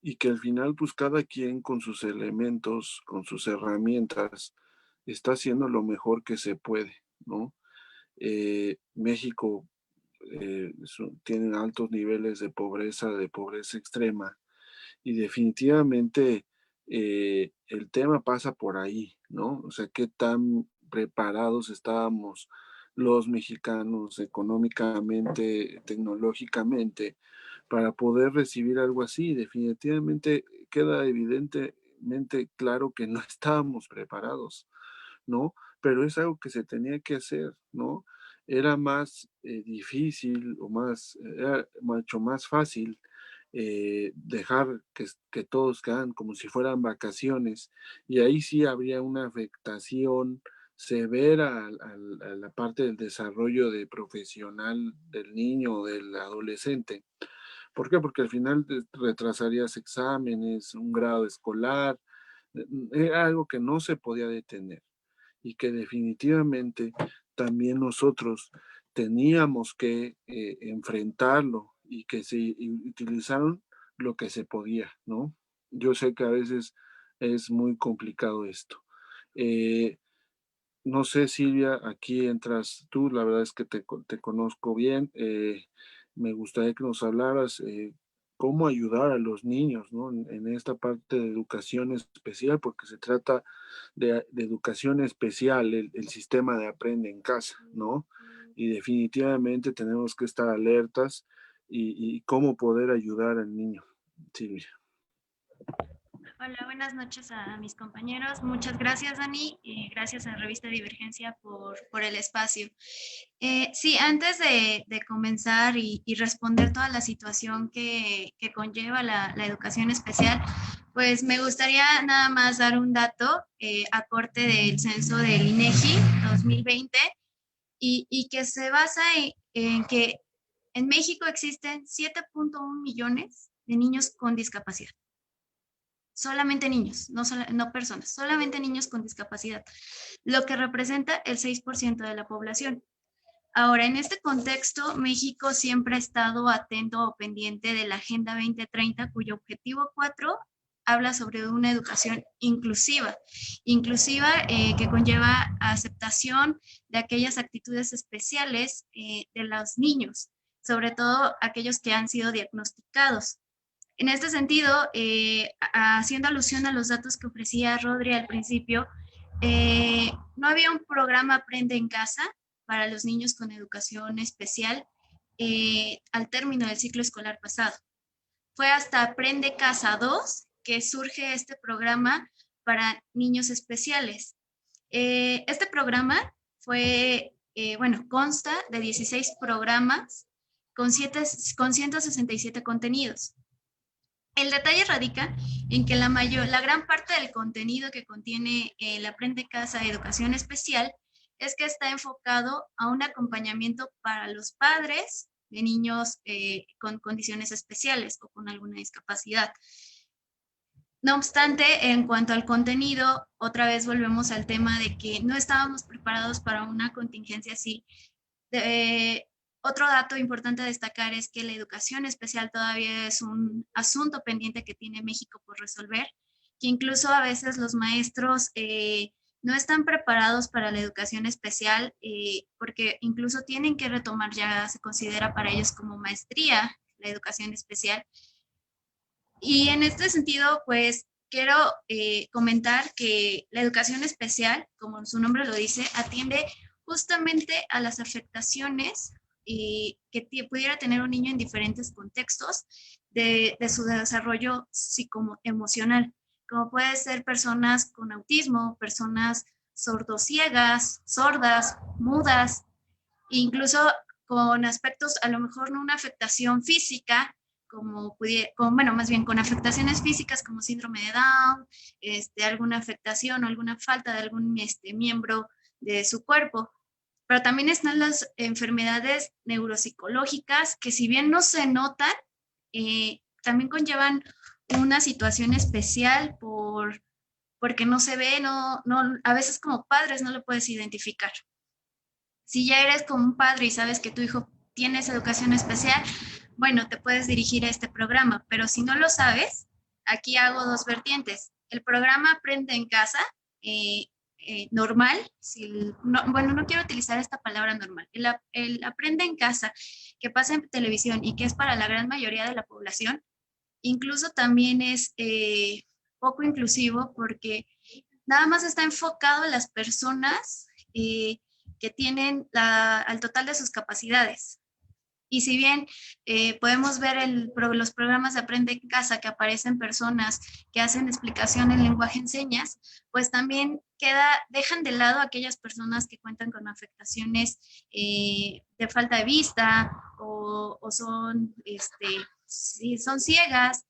y que al final pues cada quien con sus elementos, con sus herramientas, está haciendo lo mejor que se puede, ¿no? México tiene altos niveles de pobreza extrema, y definitivamente el tema pasa por ahí, ¿no? O sea, qué tan preparados estábamos los mexicanos económicamente, tecnológicamente, para poder recibir algo así. Definitivamente queda evidentemente claro que no estábamos preparados, ¿no? Pero es algo que se tenía que hacer, ¿no? Era más difícil o era mucho más fácil dejar que todos quedan como si fueran vacaciones, y ahí sí habría una afectación severa a la parte del desarrollo de profesional del niño o del adolescente. ¿Por qué? Porque al final retrasarías exámenes, un grado escolar, era algo que no se podía detener y que definitivamente también nosotros teníamos que enfrentarlo, y que se utilizaron lo que se podía, ¿no? Yo sé que a veces es muy complicado esto. Eh, no sé, Silvia, aquí entras tú, la verdad es que te conozco bien. Me gustaría que nos hablaras cómo ayudar a los niños, ¿no? En esta parte de educación especial, porque se trata de educación especial, el sistema de aprende en casa, ¿no? Y definitivamente tenemos que estar alertas y cómo poder ayudar al niño, Silvia. Hola, buenas noches a mis compañeros. Muchas gracias, Dani, y gracias a Revista Divergencia por el espacio. Sí, antes de comenzar y responder toda la situación que conlleva la educación especial, pues me gustaría nada más dar un dato a corte del censo del INEGI 2020 y que se basa en que en México existen 7.1 millones de niños con discapacidad. Solamente niños, no personas, solamente niños con discapacidad, lo que representa el 6% de la población. Ahora, en este contexto, México siempre ha estado atento o pendiente de la Agenda 2030, cuyo objetivo 4 habla sobre una educación inclusiva que conlleva aceptación de aquellas actitudes especiales de los niños, sobre todo aquellos que han sido diagnosticados. En este sentido, haciendo alusión a los datos que ofrecía Rodri al principio, no había un programa Aprende en Casa para los niños con educación especial al término del ciclo escolar pasado. Fue hasta Aprende Casa 2 que surge este programa para niños especiales. Este programa consta de 16 programas con 167 contenidos. El detalle radica en que la gran parte del contenido que contiene el Aprende Casa Educación Especial es que está enfocado a un acompañamiento para los padres de niños con condiciones especiales o con alguna discapacidad. No obstante, en cuanto al contenido, otra vez volvemos al tema de que no estábamos preparados para una contingencia así. Otro dato importante a destacar es que la educación especial todavía es un asunto pendiente que tiene México por resolver, que incluso a veces los maestros no están preparados para la educación especial porque incluso tienen que retomar, ya se considera para ellos como maestría la educación especial. Y en este sentido, pues quiero comentar que la educación especial, como su nombre lo dice, atiende justamente a las afectaciones que pudiera tener un niño en diferentes contextos de su desarrollo psicoemocional, como puede ser personas con autismo, personas sordociegas, sordas, mudas, incluso con aspectos, a lo mejor no una afectación física, bueno, más bien con afectaciones físicas como síndrome de Down, alguna afectación o alguna falta de algún miembro de su cuerpo. Pero también están las enfermedades neuropsicológicas que si bien no se notan, también conllevan una situación especial porque no se ve, a veces como padres no lo puedes identificar. Si ya eres como un padre y sabes que tu hijo tiene esa educación especial, bueno, te puedes dirigir a este programa, pero si no lo sabes, aquí hago dos vertientes. El programa Aprende en Casa, normal, bueno, no quiero utilizar esta palabra normal, el Aprende en Casa que pasa en televisión y que es para la gran mayoría de la población, incluso también es poco inclusivo porque nada más está enfocado en las personas que tienen al total de sus capacidades. Y si bien podemos ver los programas de Aprende en Casa que aparecen personas que hacen explicación en lenguaje en señas, pues también dejan de lado a aquellas personas que cuentan con afectaciones de falta de vista o son, si son ciegas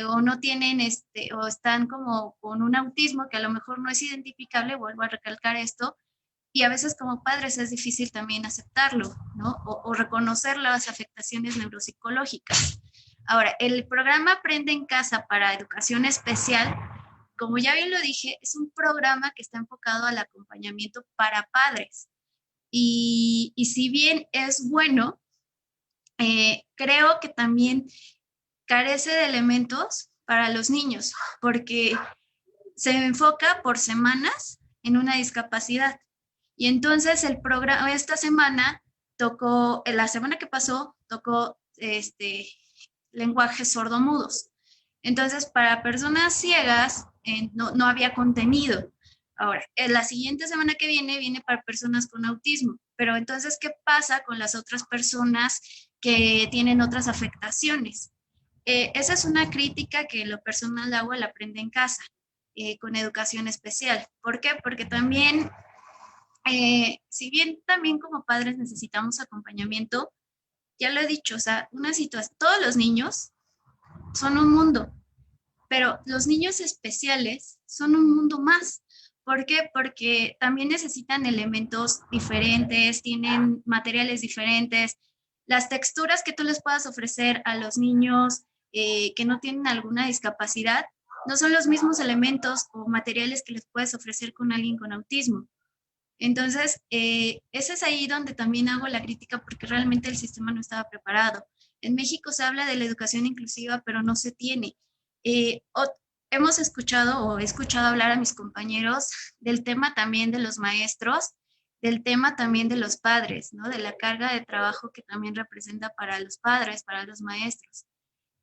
o no tienen, o están como con un autismo que a lo mejor no es identificable, vuelvo a recalcar esto, y a veces como padres es difícil también aceptarlo, ¿no? O reconocer las afectaciones neuropsicológicas. Ahora, el programa Aprende en Casa para Educación Especial, como ya bien lo dije, es un programa que está enfocado al acompañamiento para padres. Y si bien es bueno, creo que también carece de elementos para los niños, porque se enfoca por semanas en una discapacidad. Y entonces el programa, esta semana la semana que pasó, tocó lenguajes sordomudos. Entonces, para personas ciegas no había contenido. Ahora, la siguiente semana que viene para personas con autismo. Pero entonces, ¿qué pasa con las otras personas que tienen otras afectaciones? Esa es una crítica que lo personal hago al Aprende en Casa, con educación especial. ¿Por qué? Porque también si bien también como padres necesitamos acompañamiento, ya lo he dicho, o sea, todos los niños son un mundo, pero los niños especiales son un mundo más. ¿Por qué? Porque también necesitan elementos diferentes, tienen materiales diferentes, las texturas que tú les puedas ofrecer a los niños que no tienen alguna discapacidad, no son los mismos elementos o materiales que les puedes ofrecer con alguien con autismo. Entonces, ese es ahí donde también hago la crítica porque realmente el sistema no estaba preparado. En México se habla de la educación inclusiva, pero no se tiene. Hemos escuchado o he escuchado hablar a mis compañeros del tema también de los maestros, del tema también de los padres, ¿no? De la carga de trabajo que también representa para los padres, para los maestros.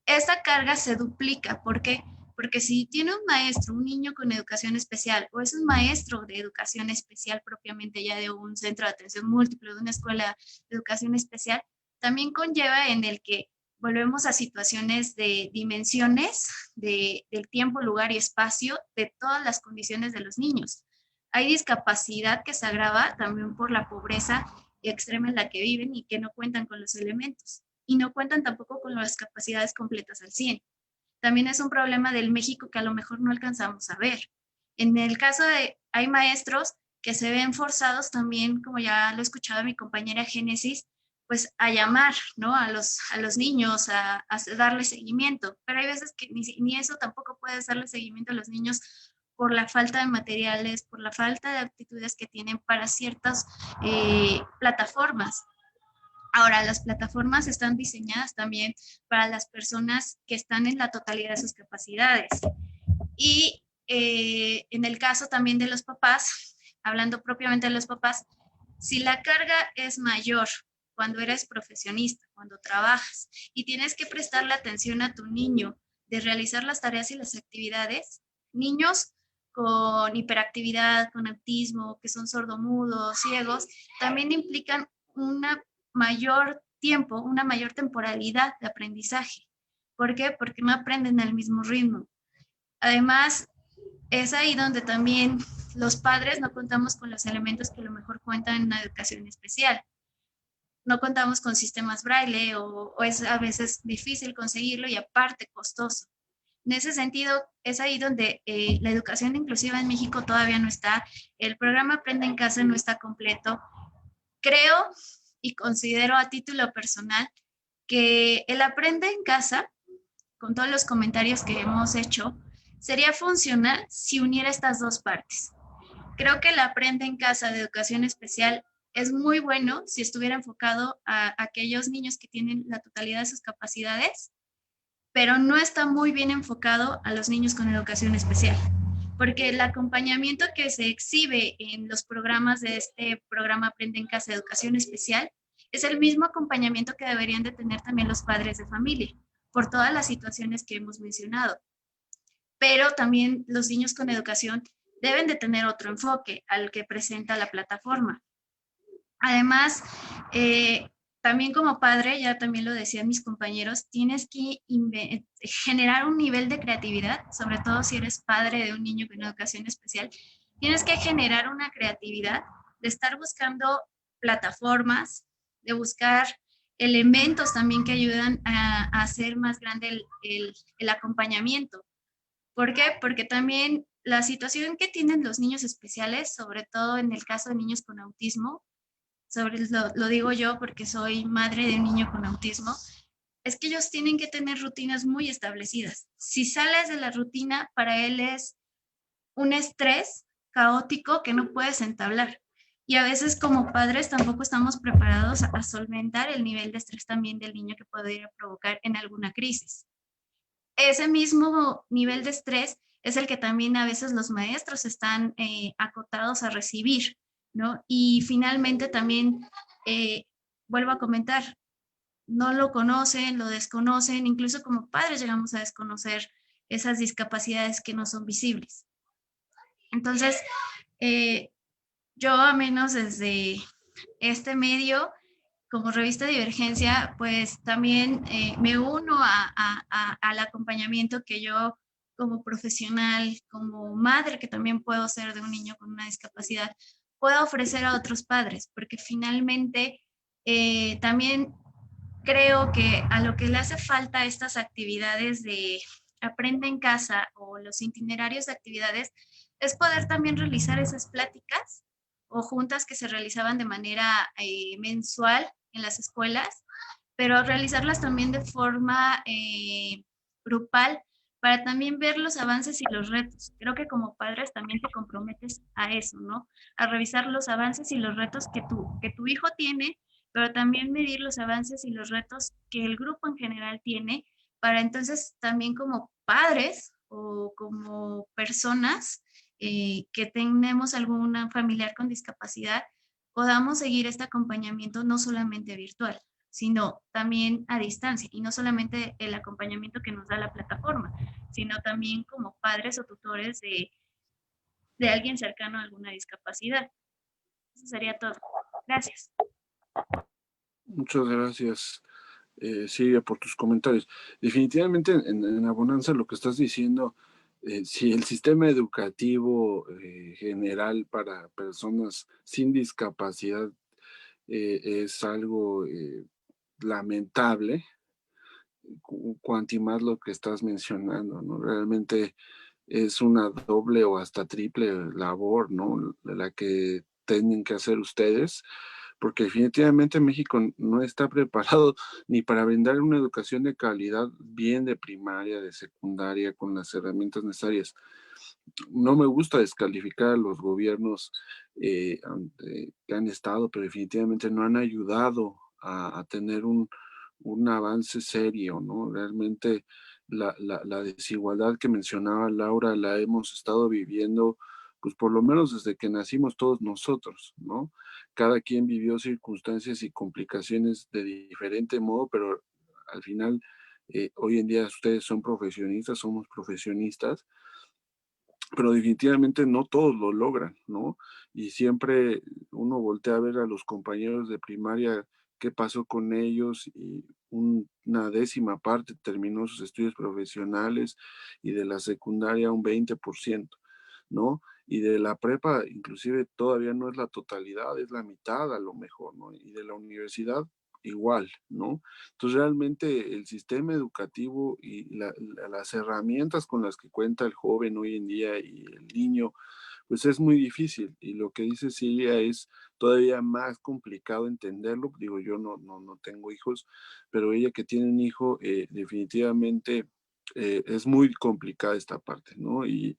Esta carga se duplica. ¿Por qué? Porque si tiene un maestro, un niño con educación especial, o es un maestro de educación especial propiamente ya de un centro de atención múltiple, de una escuela de educación especial, también conlleva en el que volvemos a situaciones de dimensiones del tiempo, lugar y espacio de todas las condiciones de los niños. Hay discapacidad que se agrava también por la pobreza extrema en la que viven y que no cuentan con los elementos. Y no cuentan tampoco con las capacidades completas al 100. También es un problema del México que a lo mejor no alcanzamos a ver. En el caso hay maestros que se ven forzados también, como ya lo he escuchado a mi compañera Génesis, pues a llamar, ¿no? A los niños, a darle seguimiento. Pero hay veces que ni eso tampoco puedes darle seguimiento a los niños por la falta de materiales, por la falta de aptitudes que tienen para ciertas plataformas. Ahora, las plataformas están diseñadas también para las personas que están en la totalidad de sus capacidades. Y en el caso también de los papás, hablando propiamente de los papás, si la carga es mayor cuando eres profesionista, cuando trabajas y tienes que prestarle atención a tu niño de realizar las tareas y las actividades, niños con hiperactividad, con autismo, que son sordomudos, ciegos, también implican una mayor tiempo, una mayor temporalidad de aprendizaje. ¿Por qué? Porque no aprenden al mismo ritmo. Además, es ahí donde también los padres no contamos con los elementos que a lo mejor cuentan en una educación especial. No contamos con sistemas braille o es a veces difícil conseguirlo y aparte costoso. En ese sentido, es ahí donde la educación inclusiva en México todavía no está. El programa Aprende en Casa no está completo. Creo y considero a título personal que el Aprende en Casa, con todos los comentarios que hemos hecho, sería funcional si uniera estas dos partes. Creo que el Aprende en Casa de educación especial es muy bueno si estuviera enfocado a aquellos niños que tienen la totalidad de sus capacidades, pero no está muy bien enfocado a los niños con educación especial, porque el acompañamiento que se exhibe en los programas de este programa Aprende en Casa de educación especial es el mismo acompañamiento que deberían de tener también los padres de familia, por todas las situaciones que hemos mencionado. Pero también los niños con educación deben de tener otro enfoque al que presenta la plataforma. Además, también como padre, ya también lo decían mis compañeros, tienes que generar un nivel de creatividad, sobre todo si eres padre de un niño con educación especial, tienes que generar una creatividad de estar buscando plataformas, de buscar elementos también que ayudan a hacer más grande el acompañamiento. ¿Por qué? Porque también la situación que tienen los niños especiales, sobre todo en el caso de niños con autismo, lo digo yo porque soy madre de un niño con autismo, es que ellos tienen que tener rutinas muy establecidas. Si sales de la rutina, para él es un estrés caótico que no puedes entablar. Y a veces como padres tampoco estamos preparados a solventar el nivel de estrés también del niño que podría provocar en alguna crisis. Ese mismo nivel de estrés es el que también a veces los maestros están acotados a recibir, ¿no? Y finalmente también, vuelvo a comentar, no lo conocen, lo desconocen, incluso como padres llegamos a desconocer esas discapacidades que no son visibles. Entonces, yo a menos desde este medio, como revista Divergencia, pues también me uno al acompañamiento que yo como profesional, como madre que también puedo ser de un niño con una discapacidad, puedo ofrecer a otros padres, porque finalmente también creo que a lo que le hace falta a estas actividades de Aprende en Casa o los itinerarios de actividades es poder también realizar esas pláticas o juntas que se realizaban de manera mensual en las escuelas, pero realizarlas también de forma grupal para también ver los avances y los retos. Creo que como padres también te comprometes a eso, ¿no? A revisar los avances y los retos que tu hijo tiene, pero también medir los avances y los retos que el grupo en general tiene, para entonces también como padres o como personas que tenemos algún familiar con discapacidad, podamos seguir este acompañamiento no solamente virtual, sino también a distancia, y no solamente el acompañamiento que nos da la plataforma, sino también como padres o tutores de alguien cercano a alguna discapacidad. Eso sería todo. Gracias. Muchas gracias, Silvia, por tus comentarios. Definitivamente en Abonanza lo que estás diciendo, si el sistema educativo general para personas sin discapacidad es algo lamentable, cuanto más lo que estás mencionando, ¿no? Realmente es una doble o hasta triple labor, ¿no? La que tienen que hacer ustedes, porque definitivamente México no está preparado ni para brindar una educación de calidad bien de primaria, de secundaria, con las herramientas necesarias. No me gusta descalificar a los gobiernos que han estado, pero definitivamente no han ayudado a tener un avance serio, ¿no? Realmente la desigualdad que mencionaba Laura la hemos estado viviendo, pues por lo menos desde que nacimos todos nosotros, ¿no? Cada quien vivió circunstancias y complicaciones de diferente modo, pero al final, hoy en día ustedes son profesionistas, somos profesionistas, pero definitivamente no todos lo logran, ¿no? Y siempre uno voltea a ver a los compañeros de primaria, qué pasó con ellos, y una décima parte terminó sus estudios profesionales, y de la secundaria un 20%, ¿no? Y de la prepa inclusive todavía no es la totalidad, es la mitad a lo mejor, ¿no? Y de la universidad igual, ¿no? Entonces realmente el sistema educativo y las herramientas con las que cuenta el joven hoy en día y el niño, pues es muy difícil. Y lo que dice Silvia es todavía más complicado entenderlo. Digo, yo no tengo hijos, pero ella que tiene un hijo, definitivamente es muy complicada esta parte, ¿no? Y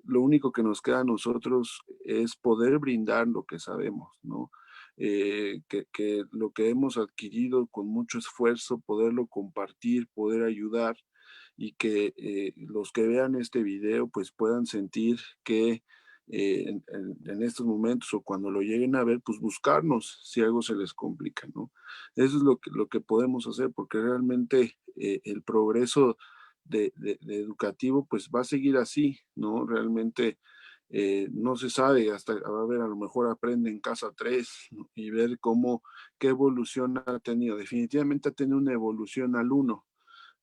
lo único que nos queda a nosotros es poder brindar lo que sabemos, ¿no? Que lo que hemos adquirido con mucho esfuerzo, poderlo compartir, poder ayudar, y que los que vean este video pues puedan sentir que en estos momentos, o cuando lo lleguen a ver, pues buscarnos si algo se les complica, ¿no? Eso es lo que podemos hacer, porque realmente el progreso de educativo pues va a seguir así, ¿no? Realmente no se sabe, hasta a ver, a lo mejor aprende en casa 3, ¿no? Y ver qué evolución ha tenido. Definitivamente ha tenido una evolución al 1,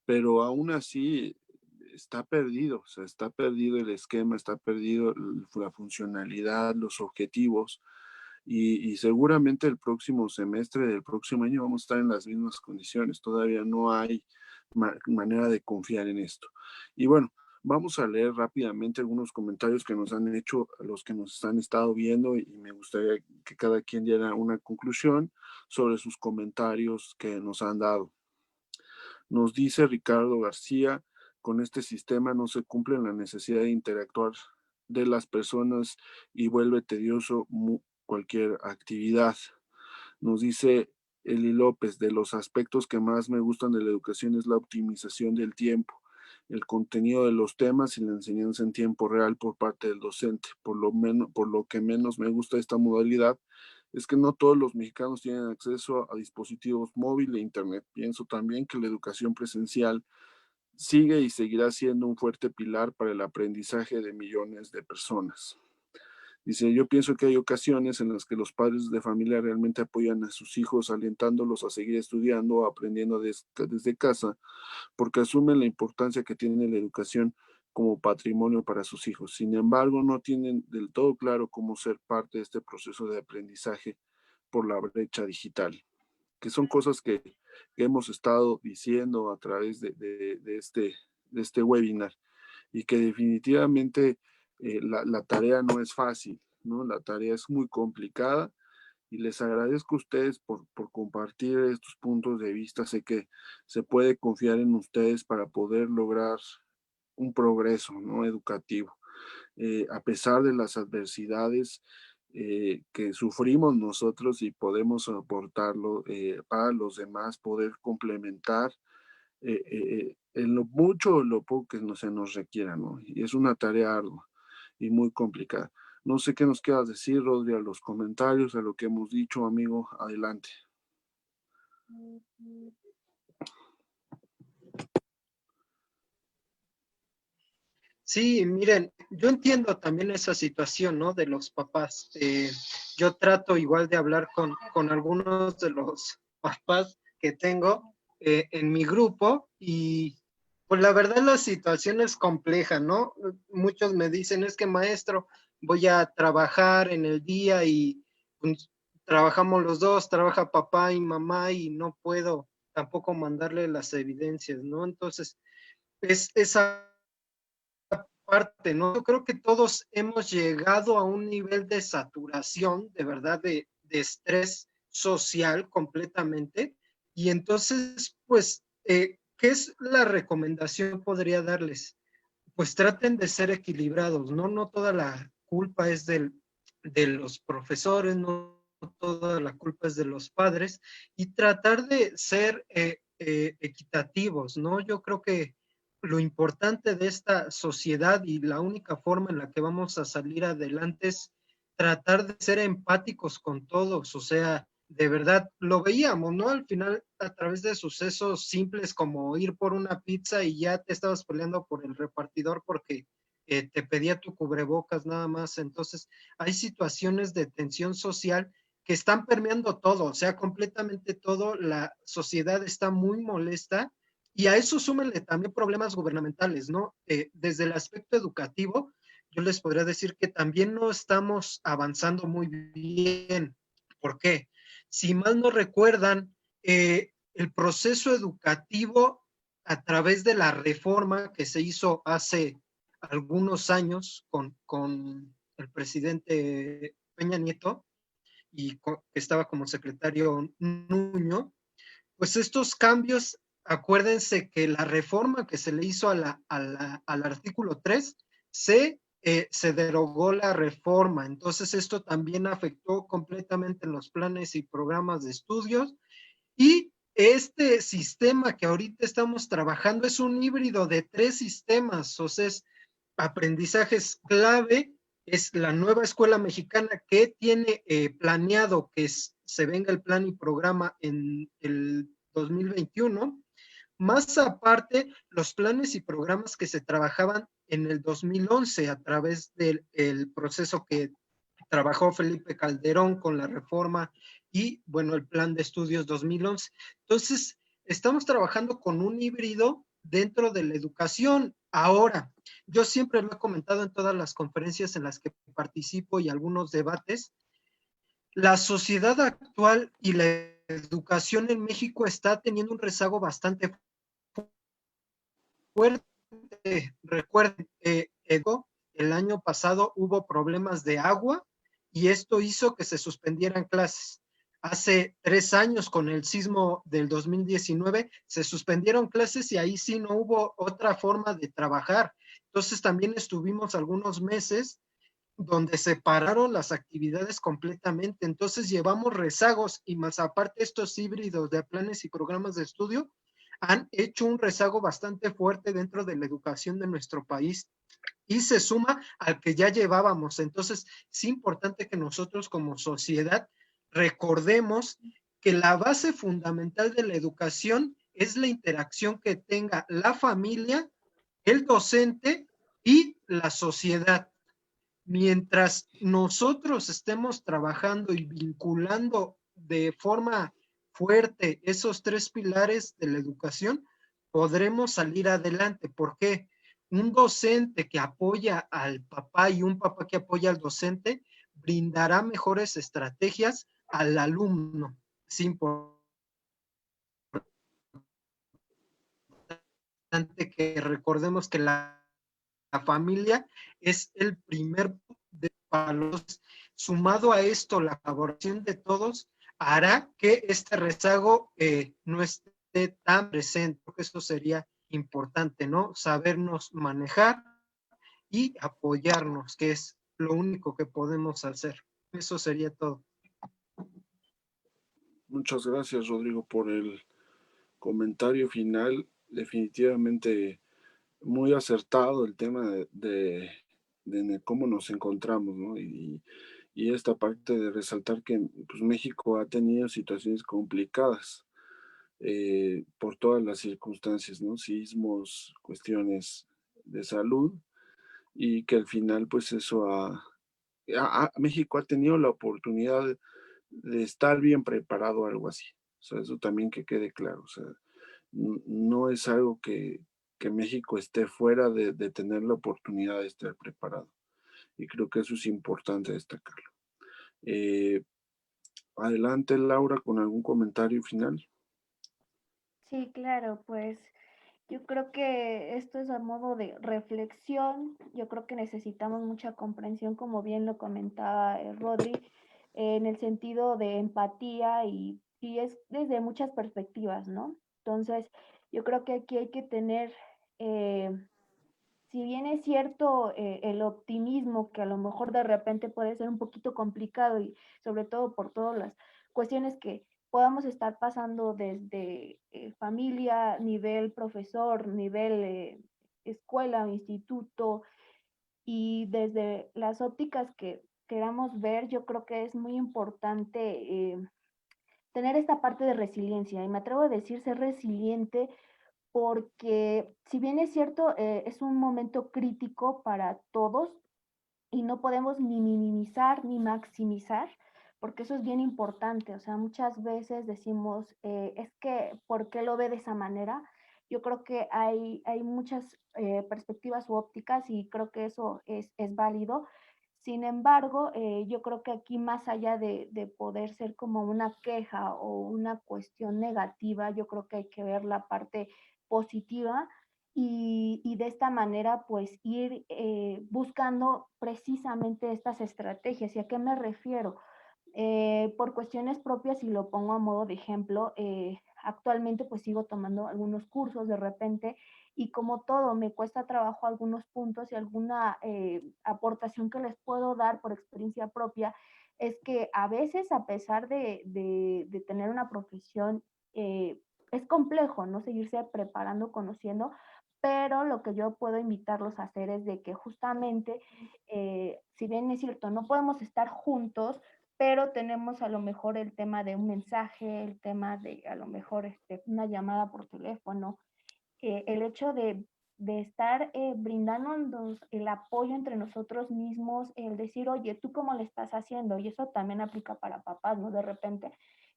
pero aún así está perdido, o sea, está perdido el esquema, está perdido la funcionalidad, los objetivos, y seguramente el próximo semestre del próximo año vamos a estar en las mismas condiciones. Todavía no hay manera de confiar en esto. Y bueno, vamos a leer rápidamente algunos comentarios que nos han hecho los que nos han estado viendo, y me gustaría que cada quien diera una conclusión sobre sus comentarios que nos han dado. Nos dice Ricardo García: con este sistema no se cumple la necesidad de interactuar de las personas y vuelve tedioso cualquier actividad. Nos dice Eli López: de los aspectos que más me gustan de la educación es la optimización del tiempo, el contenido de los temas y la enseñanza en tiempo real por parte del docente. Por lo que menos me gusta esta modalidad es que no todos los mexicanos tienen acceso a dispositivos móviles e internet. Pienso también que la educación presencial sigue y seguirá siendo un fuerte pilar para el aprendizaje de millones de personas. Dice: yo pienso que hay ocasiones en las que los padres de familia realmente apoyan a sus hijos, alentándolos a seguir estudiando o aprendiendo desde casa, porque asumen la importancia que tiene la educación como patrimonio para sus hijos. Sin embargo, no tienen del todo claro cómo ser parte de este proceso de aprendizaje por la brecha digital, que son cosas que hemos estado diciendo a través de este webinar, y que definitivamente la tarea no es fácil, ¿no? La tarea es muy complicada, y les agradezco a ustedes por compartir estos puntos de vista. Sé que se puede confiar en ustedes para poder lograr un progreso, ¿no?, educativo. A pesar de las adversidades que sufrimos nosotros, y podemos aportarlo para los demás, poder complementar en lo mucho o lo poco que se nos requiera, ¿no? Y es una tarea ardua y muy complicada. No sé qué nos quieras decir, Rodri, a los comentarios, a lo que hemos dicho, amigo. Adelante. Sí, miren, yo entiendo también esa situación, ¿no? De los papás. Yo trato igual de hablar con algunos de los papás que tengo en mi grupo, y pues la verdad la situación es compleja, ¿no? Muchos me dicen: es que maestro, voy a trabajar en el día y pues, trabajamos los dos, trabaja papá y mamá, y no puedo tampoco mandarle las evidencias, ¿no? Entonces, es esa parte, ¿no? Yo creo que todos hemos llegado a un nivel de saturación, de verdad, de de estrés social completamente. Y entonces, pues, ¿qué es la recomendación que podría darles? Pues traten de ser equilibrados, ¿no? No toda la culpa es de los profesores, no toda la culpa es de los padres, y tratar de ser equitativos, ¿no? Yo creo que lo importante de esta sociedad y la única forma en la que vamos a salir adelante es tratar de ser empáticos con todos, o sea, de verdad, lo veíamos, ¿no? Al final, a través de sucesos simples como ir por una pizza y ya te estabas peleando por el repartidor porque te pedía tu cubrebocas nada más. Entonces, hay situaciones de tensión social que están permeando todo, o sea, completamente todo. La sociedad está muy molesta y a eso súmenle también problemas gubernamentales, ¿no? Desde el aspecto educativo, yo les podría decir que también no estamos avanzando muy bien. ¿Por qué? Si mal no recuerdan, el proceso educativo a través de la reforma que se hizo hace algunos años con el presidente Peña Nieto y que estaba como secretario Nuño, pues estos cambios, acuérdense que la reforma que se le hizo al artículo 3 se derogó la reforma. Entonces esto también afectó completamente los planes y programas de estudios. Y este sistema que ahorita estamos trabajando es un híbrido de 3 sistemas, o sea, es aprendizajes clave, es la nueva escuela mexicana que tiene planeado que se venga el plan y programa en el 2021, más aparte los planes y programas que se trabajaban en el 2011 a través del proceso que trabajó Felipe Calderón con la reforma y, bueno, el plan de estudios 2011. Entonces, estamos trabajando con un híbrido dentro de la educación. Ahora, yo siempre lo he comentado en todas las conferencias en las que participo y algunos debates, la sociedad actual y la educación en México está teniendo un rezago bastante fuerte. Recuerden, el año pasado hubo problemas de agua y esto hizo que se suspendieran clases. Hace 3 años, con el sismo del 2019, se suspendieron clases y ahí sí no hubo otra forma de trabajar. Entonces también estuvimos algunos meses donde se pararon las actividades completamente. Entonces llevamos rezagos y más aparte estos híbridos de planes y programas de estudio han hecho un rezago bastante fuerte dentro de la educación de nuestro país y se suma al que ya llevábamos. Entonces, es importante que nosotros como sociedad recordemos que la base fundamental de la educación es la interacción que tenga la familia, el docente y la sociedad. Mientras nosotros estemos trabajando y vinculando de forma fuerte esos 3 pilares de la educación, podremos salir adelante. ¿Por qué? Un docente que apoya al papá y un papá que apoya al docente brindará mejores estrategias al alumno. Es importante que recordemos que la familia es el primer de palos. Sumado a esto, la colaboración de todos hará que este rezago no esté tan presente. Porque eso sería importante, ¿no? Sabernos manejar y apoyarnos, que es lo único que podemos hacer. Eso sería todo. Muchas gracias, Rodrigo, por el comentario final. Definitivamente muy acertado el tema de cómo nos encontramos, ¿no? Y esta parte de resaltar que pues, México ha tenido situaciones complicadas por todas las circunstancias, ¿no? Sismos, cuestiones de salud, y que al final, pues eso México ha tenido la oportunidad de estar bien preparado a algo así. O sea, eso también que quede claro. O sea, no es algo que México esté fuera de tener la oportunidad de estar preparado. Y creo que eso es importante destacarlo. Adelante, Laura, con algún comentario final. Sí, claro, pues yo creo que esto es a modo de reflexión. Yo creo que necesitamos mucha comprensión, como bien lo comentaba Rodri. en el sentido de empatía y es desde muchas perspectivas, ¿no? Entonces, yo creo que aquí hay que tener, si bien es cierto el optimismo, que a lo mejor de repente puede ser un poquito complicado y sobre todo por todas las cuestiones que podamos estar pasando desde familia, nivel profesor, nivel escuela o instituto, y desde las ópticas que queramos ver, yo creo que es muy importante tener esta parte de resiliencia. Y me atrevo a decir ser resiliente porque si bien es cierto, es un momento crítico para todos y no podemos ni minimizar ni maximizar, porque eso es bien importante. O sea, muchas veces decimos, es que, ¿por qué lo ve de esa manera? Yo creo que hay muchas perspectivas u ópticas y creo que eso es válido. Sin embargo, yo creo que aquí más allá de poder ser como una queja o una cuestión negativa, yo creo que hay que ver la parte positiva y de esta manera pues ir buscando precisamente estas estrategias. ¿Y a qué me refiero? Por cuestiones propias, y lo pongo a modo de ejemplo, actualmente pues sigo tomando algunos cursos de repente y como todo me cuesta trabajo algunos puntos y alguna aportación que les puedo dar por experiencia propia es que a veces a pesar de tener una profesión es complejo, ¿no? Seguirse preparando, conociendo, pero lo que yo puedo invitarlos a hacer es de que justamente, si bien es cierto, no podemos estar juntos, pero tenemos a lo mejor el tema de un mensaje, el tema de a lo mejor una llamada por teléfono, el hecho de estar brindándonos el apoyo entre nosotros mismos, el decir, oye, ¿tú cómo le estás haciendo? Y eso también aplica para papás, ¿no? De repente,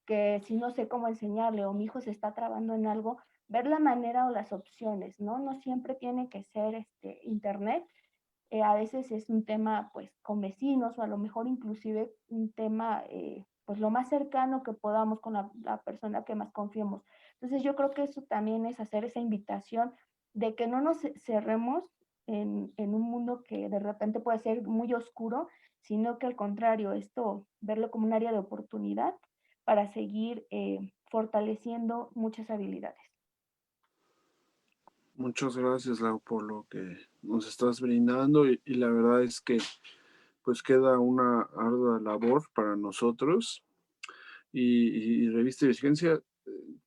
que si no sé cómo enseñarle o mi hijo se está trabando en algo, ver la manera o las opciones, ¿no? No siempre tiene que ser internet, a veces es un tema pues con vecinos o a lo mejor inclusive un tema pues lo más cercano que podamos con la persona que más confiemos. Entonces yo creo que eso también es hacer esa invitación de que no nos cerremos en un mundo que de repente puede ser muy oscuro, sino que al contrario, esto verlo como un área de oportunidad para seguir fortaleciendo muchas habilidades. Muchas gracias, Lau, por lo que nos estás brindando y la verdad es que pues queda una ardua labor para nosotros y Revista Divergencia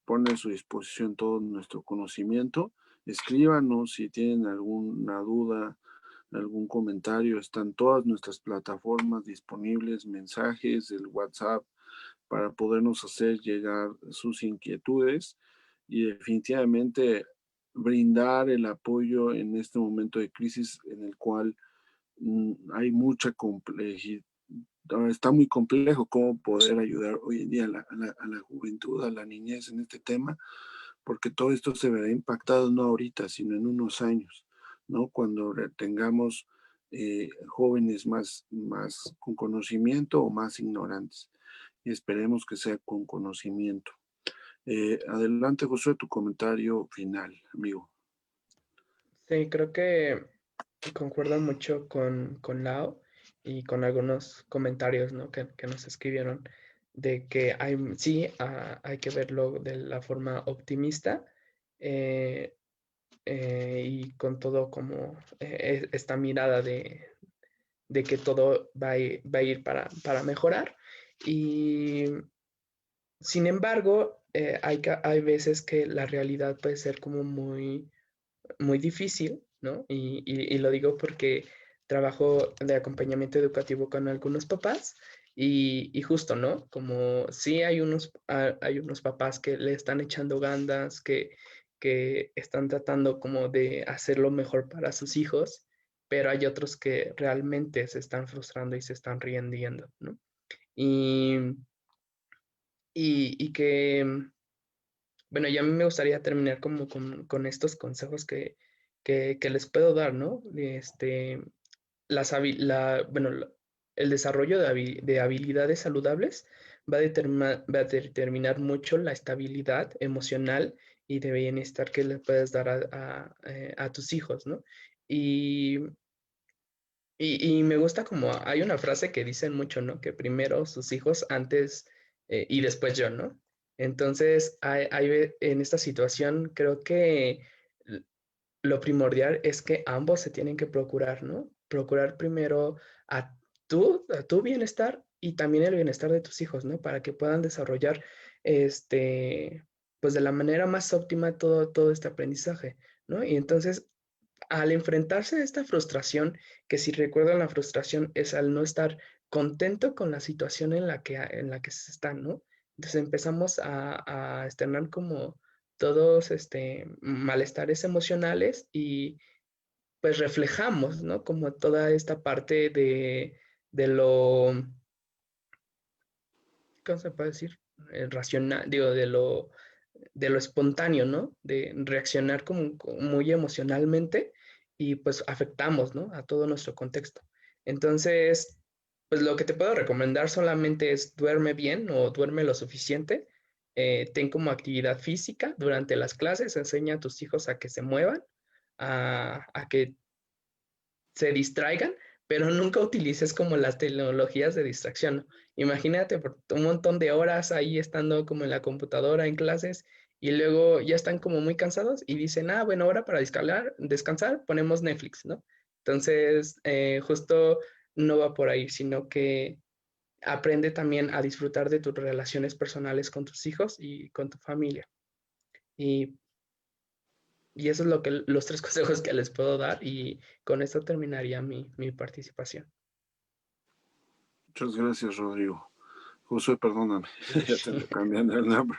pone a su disposición todo nuestro conocimiento. Escríbanos si tienen alguna duda, algún comentario. Están todas nuestras plataformas disponibles, mensajes, el WhatsApp, para podernos hacer llegar sus inquietudes y definitivamente brindar el apoyo en este momento de crisis en el cual hay mucha complejidad. Está muy complejo cómo poder ayudar hoy en día a la juventud, a la niñez en este tema, porque todo esto se verá impactado no ahorita, sino en unos años, ¿no? Cuando tengamos jóvenes más con conocimiento o más ignorantes. Y esperemos que sea con conocimiento. Adelante, Josué, tu comentario final, amigo. Sí, creo que concuerdo mucho con Lau y con algunos comentarios, ¿no? que nos escribieron de que sí, hay que verlo de la forma optimista y con todo como esta mirada de que todo va a ir para mejorar. Y sin embargo, hay veces que la realidad puede ser como muy difícil, ¿no? Y lo digo porque trabajo de acompañamiento educativo con algunos papás y justo, ¿no? Como sí hay unos papás que le están echando ganas, que están tratando como de hacer lo mejor para sus hijos, pero hay otros que realmente se están frustrando y se están rindiendo, ¿no? Y, y que bueno, y a mí me gustaría terminar como con estos consejos que les puedo dar, ¿no? Bueno, el desarrollo de habilidades saludables va a determinar mucho la estabilidad emocional y de bienestar que le puedes dar a tus hijos, ¿no? Y Y me gusta como hay una frase que dicen mucho, ¿no? Que primero sus hijos antes y después yo, ¿no? Entonces, en esta situación creo que lo primordial es que ambos se tienen que procurar, ¿no? Procurar primero a a tu bienestar y también el bienestar de tus hijos, ¿no? Para que puedan desarrollar, pues de la manera más óptima todo este aprendizaje, ¿no? Y entonces, al enfrentarse a esta frustración, que si recuerdan la frustración es al no estar contento con la situación en la que se están, ¿no? Entonces empezamos a externar como todos malestares emocionales y pues reflejamos, ¿no? Como toda esta parte de lo, ¿cómo se puede decir? Racional, digo, de lo espontáneo, ¿no? De reaccionar como muy emocionalmente y pues afectamos, ¿no? A todo nuestro contexto. Entonces, pues lo que te puedo recomendar solamente es duerme bien o duerme lo suficiente. Ten como actividad física durante las clases, enseña a tus hijos a que se muevan, a que se distraigan, pero nunca utilices como las tecnologías de distracción, ¿no? Imagínate por un montón de horas ahí estando como en la computadora en clases y luego ya están como muy cansados y dicen, ah, bueno, ahora para descansar ponemos Netflix, ¿no? Entonces, justo no va por ahí, sino que aprende también a disfrutar de tus relaciones personales con tus hijos y con tu familia. Y y eso es lo que, los tres consejos que les puedo dar y con esto terminaría mi participación. Muchas gracias, Rodrigo. Josué, perdóname, ya te ando cambiando el nombre.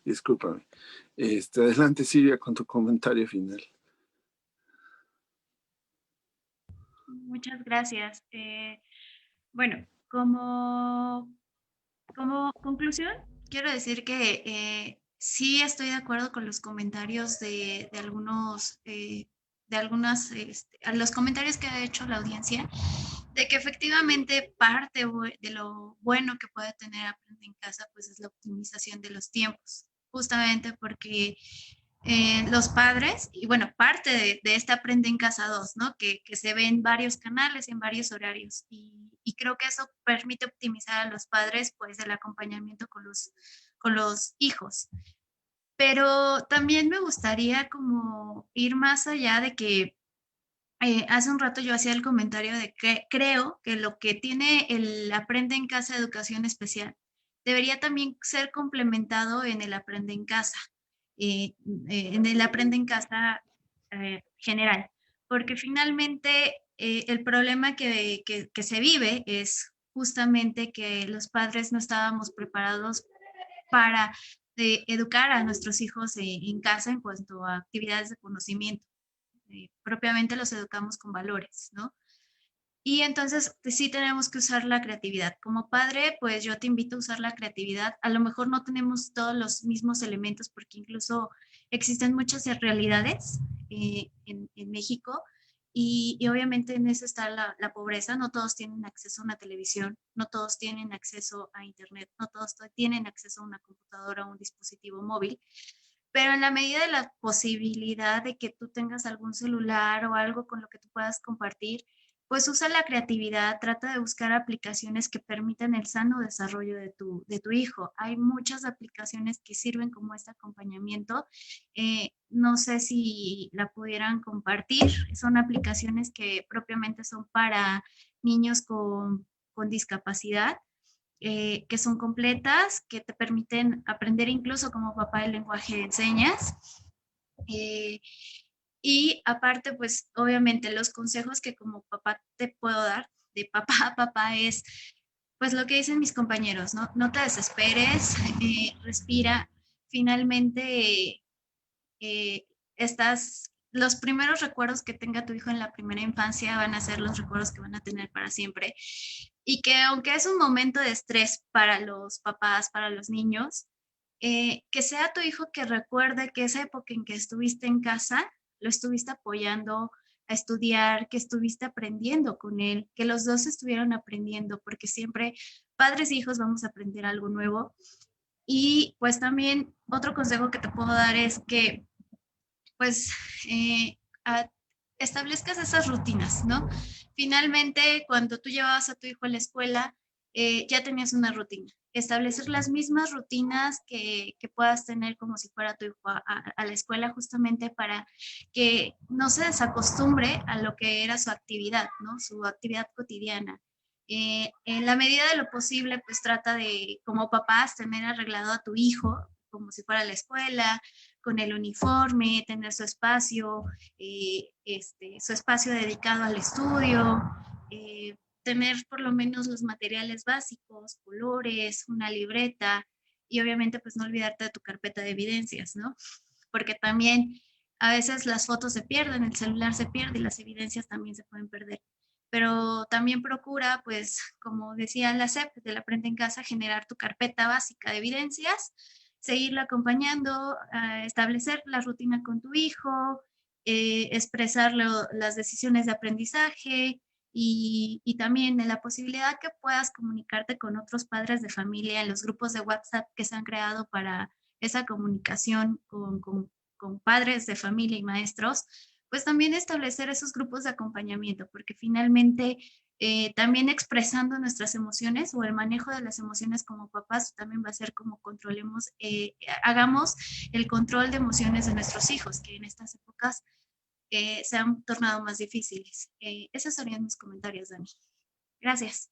Discúlpame. Adelante, Silvia, con tu comentario final. Muchas gracias. Bueno, como conclusión, quiero decir que sí estoy de acuerdo con los comentarios de algunos, de algunas, a los comentarios que ha hecho la audiencia, de que efectivamente parte de lo bueno que puede tener Aprende en Casa, pues es la optimización de los tiempos, justamente porque los padres, y bueno, parte de este Aprende en Casa 2, ¿no? Que se ve en varios canales, en varios horarios, y creo que eso permite optimizar a los padres, pues, el acompañamiento con los hijos. Pero también me gustaría como ir más allá de que hace un rato yo hacía el comentario de que creo que lo que tiene el Aprende en Casa de Educación Especial debería también ser complementado en el Aprende en Casa, eh, en el Aprende en Casa general, porque finalmente el problema que se vive es justamente que los padres no estábamos preparados para educar a nuestros hijos en casa en cuanto a actividades de conocimiento. Propiamente los educamos con valores, ¿no? Y entonces pues, sí tenemos que usar la creatividad. Como padre, pues yo te invito a usar la creatividad. A lo mejor no tenemos todos los mismos elementos porque incluso existen muchas realidades en México y obviamente en eso está la pobreza. No todos tienen acceso a una televisión, no todos tienen acceso a internet, no todos tienen acceso a una computadora o un dispositivo móvil. Pero en la medida de la posibilidad de que tú tengas algún celular o algo con lo que tú puedas compartir, pues usa la creatividad, trata de buscar aplicaciones que permitan el sano desarrollo de tu hijo. Hay muchas aplicaciones que sirven como este acompañamiento. No sé si la pudieran compartir. Son aplicaciones que propiamente son para niños con discapacidad, que son completas, que te permiten aprender incluso como papá el lenguaje de señas. Eh, y aparte, pues obviamente los consejos que como papá te puedo dar, de papá a papá, es pues lo que dicen mis compañeros, ¿no? No te desesperes, respira. Finalmente, los primeros recuerdos que tenga tu hijo en la primera infancia van a ser los recuerdos que van a tener para siempre. Y que aunque es un momento de estrés para los papás, para los niños, que sea tu hijo que recuerde que esa época en que estuviste en casa, lo estuviste apoyando a estudiar, que estuviste aprendiendo con él, que los dos estuvieron aprendiendo, porque siempre padres e hijos vamos a aprender algo nuevo. Y pues también otro consejo que te puedo dar es que pues a, establezcas esas rutinas, ¿no? Finalmente, cuando tú llevabas a tu hijo a la escuela, ya tenías una rutina. Establecer las mismas rutinas que puedas tener como si fuera tu hijo a la escuela, justamente para que no se desacostumbre a lo que era su actividad, ¿no? Su actividad cotidiana. En la medida de lo posible, pues trata de, como papás, tener arreglado a tu hijo como si fuera a la escuela, con el uniforme, tener su espacio dedicado al estudio, tener por lo menos los materiales básicos, colores, una libreta y obviamente pues no olvidarte de tu carpeta de evidencias, ¿no? Porque también a veces las fotos se pierden, el celular se pierde y las evidencias también se pueden perder. Pero también procura, pues, como decía la SEP de la Aprende en Casa, generar tu carpeta básica de evidencias, seguirlo acompañando, establecer la rutina con tu hijo, expresar las decisiones de aprendizaje y también en la posibilidad que puedas comunicarte con otros padres de familia en los grupos de WhatsApp que se han creado para esa comunicación con padres de familia y maestros, pues también establecer esos grupos de acompañamiento, porque finalmente también expresando nuestras emociones o el manejo de las emociones como papás también va a ser como hagamos el control de emociones de nuestros hijos, que en estas épocas se han tornado más difíciles. Esos serían mis comentarios, Dani. Gracias.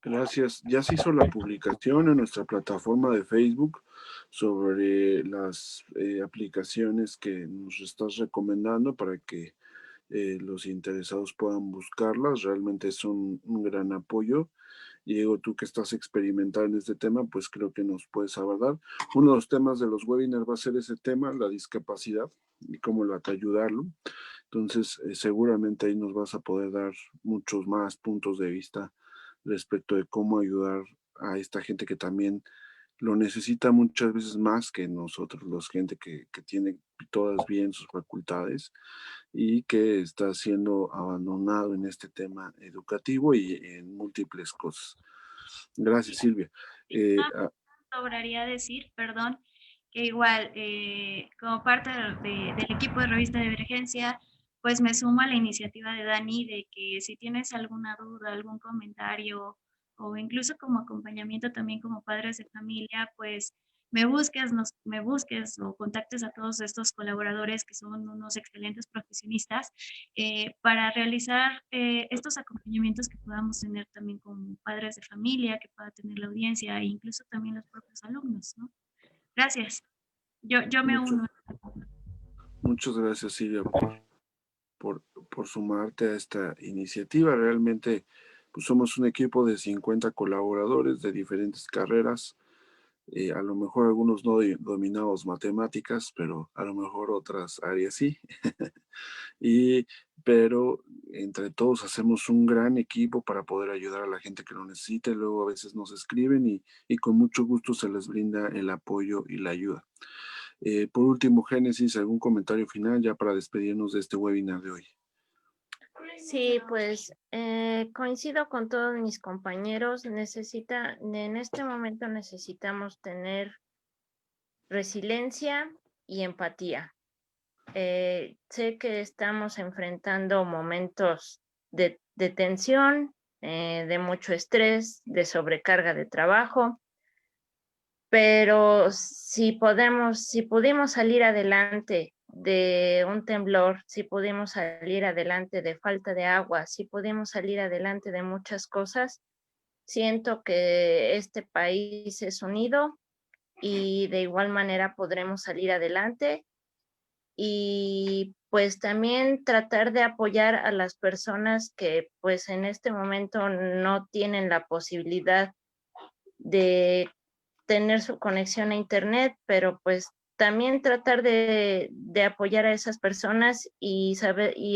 Gracias. Ya se hizo la publicación en nuestra plataforma de Facebook sobre las aplicaciones que nos estás recomendando para que los interesados puedan buscarlas. Realmente es un gran apoyo. Diego, tú que estás experimentando en este tema, pues creo que nos puedes abordar. Uno de los temas de los webinars va a ser ese tema, la discapacidad y cómo ayudarlo. Entonces, seguramente ahí nos vas a poder dar muchos más puntos de vista respecto de cómo ayudar a esta gente que también lo necesita muchas veces más que nosotros, los gente que tiene todas bien sus facultades y que está siendo abandonado en este tema educativo y en múltiples cosas. Gracias, Silvia. Sobraría decir, perdón, que igual, como parte del equipo de Revista Divergencia, pues me sumo a la iniciativa de Dani de que si tienes alguna duda, algún comentario o incluso como acompañamiento también como padres de familia, pues me busques o contactes a todos estos colaboradores que son unos excelentes profesionistas para realizar estos acompañamientos que podamos tener también con padres de familia, que pueda tener la audiencia e incluso también los propios alumnos, ¿no? Gracias. Yo me uno. Muchas gracias, Silvia, por sumarte a esta iniciativa. Realmente, pues somos un equipo de 50 colaboradores de diferentes carreras. A lo mejor algunos no dominamos matemáticas, pero a lo mejor otras áreas sí. Pero entre todos hacemos un gran equipo para poder ayudar a la gente que lo necesite. Luego a veces nos escriben y con mucho gusto se les brinda el apoyo y la ayuda. Por último, Génesis, ¿algún comentario final ya para despedirnos de este webinar de hoy? Sí, pues coincido con todos mis compañeros. En este momento necesitamos tener resiliencia y empatía. Sé que estamos enfrentando momentos de tensión, de mucho estrés, de sobrecarga de trabajo, pero si pudimos salir adelante de un temblor, si pudimos salir adelante de falta de agua, si pudimos salir adelante de muchas cosas, siento que este país es unido y de igual manera podremos salir adelante y pues también tratar de apoyar a las personas que pues en este momento no tienen la posibilidad de tener su conexión a internet, pero pues también tratar de apoyar a esas personas y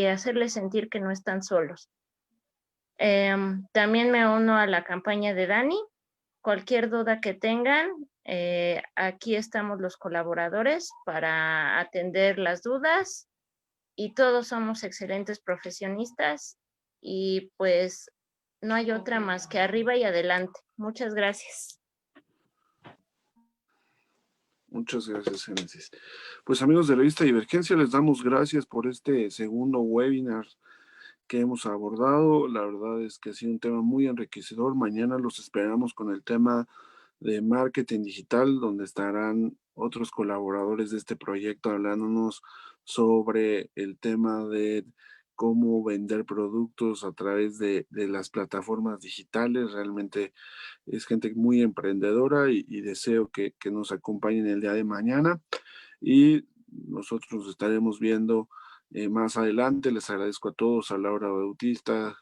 hacerles sentir que no están solos. También me uno a la campaña de Dani. Cualquier duda que tengan, aquí estamos los colaboradores para atender las dudas y todos somos excelentes profesionistas y pues no hay otra más que arriba y adelante. Muchas gracias. Muchas gracias, Génesis. Pues amigos de Revista Divergencia, les damos gracias por este segundo webinar que hemos abordado. La verdad es que ha sido un tema muy enriquecedor. Mañana los esperamos con el tema de marketing digital, donde estarán otros colaboradores de este proyecto hablándonos sobre el tema de cómo vender productos a través de las plataformas digitales. Realmente es gente muy emprendedora y deseo que nos acompañen el día de mañana. Y nosotros nos estaremos viendo más adelante. Les agradezco a todos, a Laura Bautista, a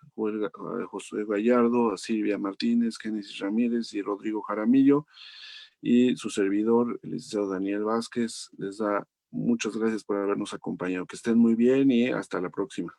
José Gallardo, a Silvia Martínez, Génesis Ramírez y Rodrigo Jaramillo. Y su servidor, el licenciado Daniel Vázquez, les da muchas gracias por habernos acompañado. Que estén muy bien y hasta la próxima.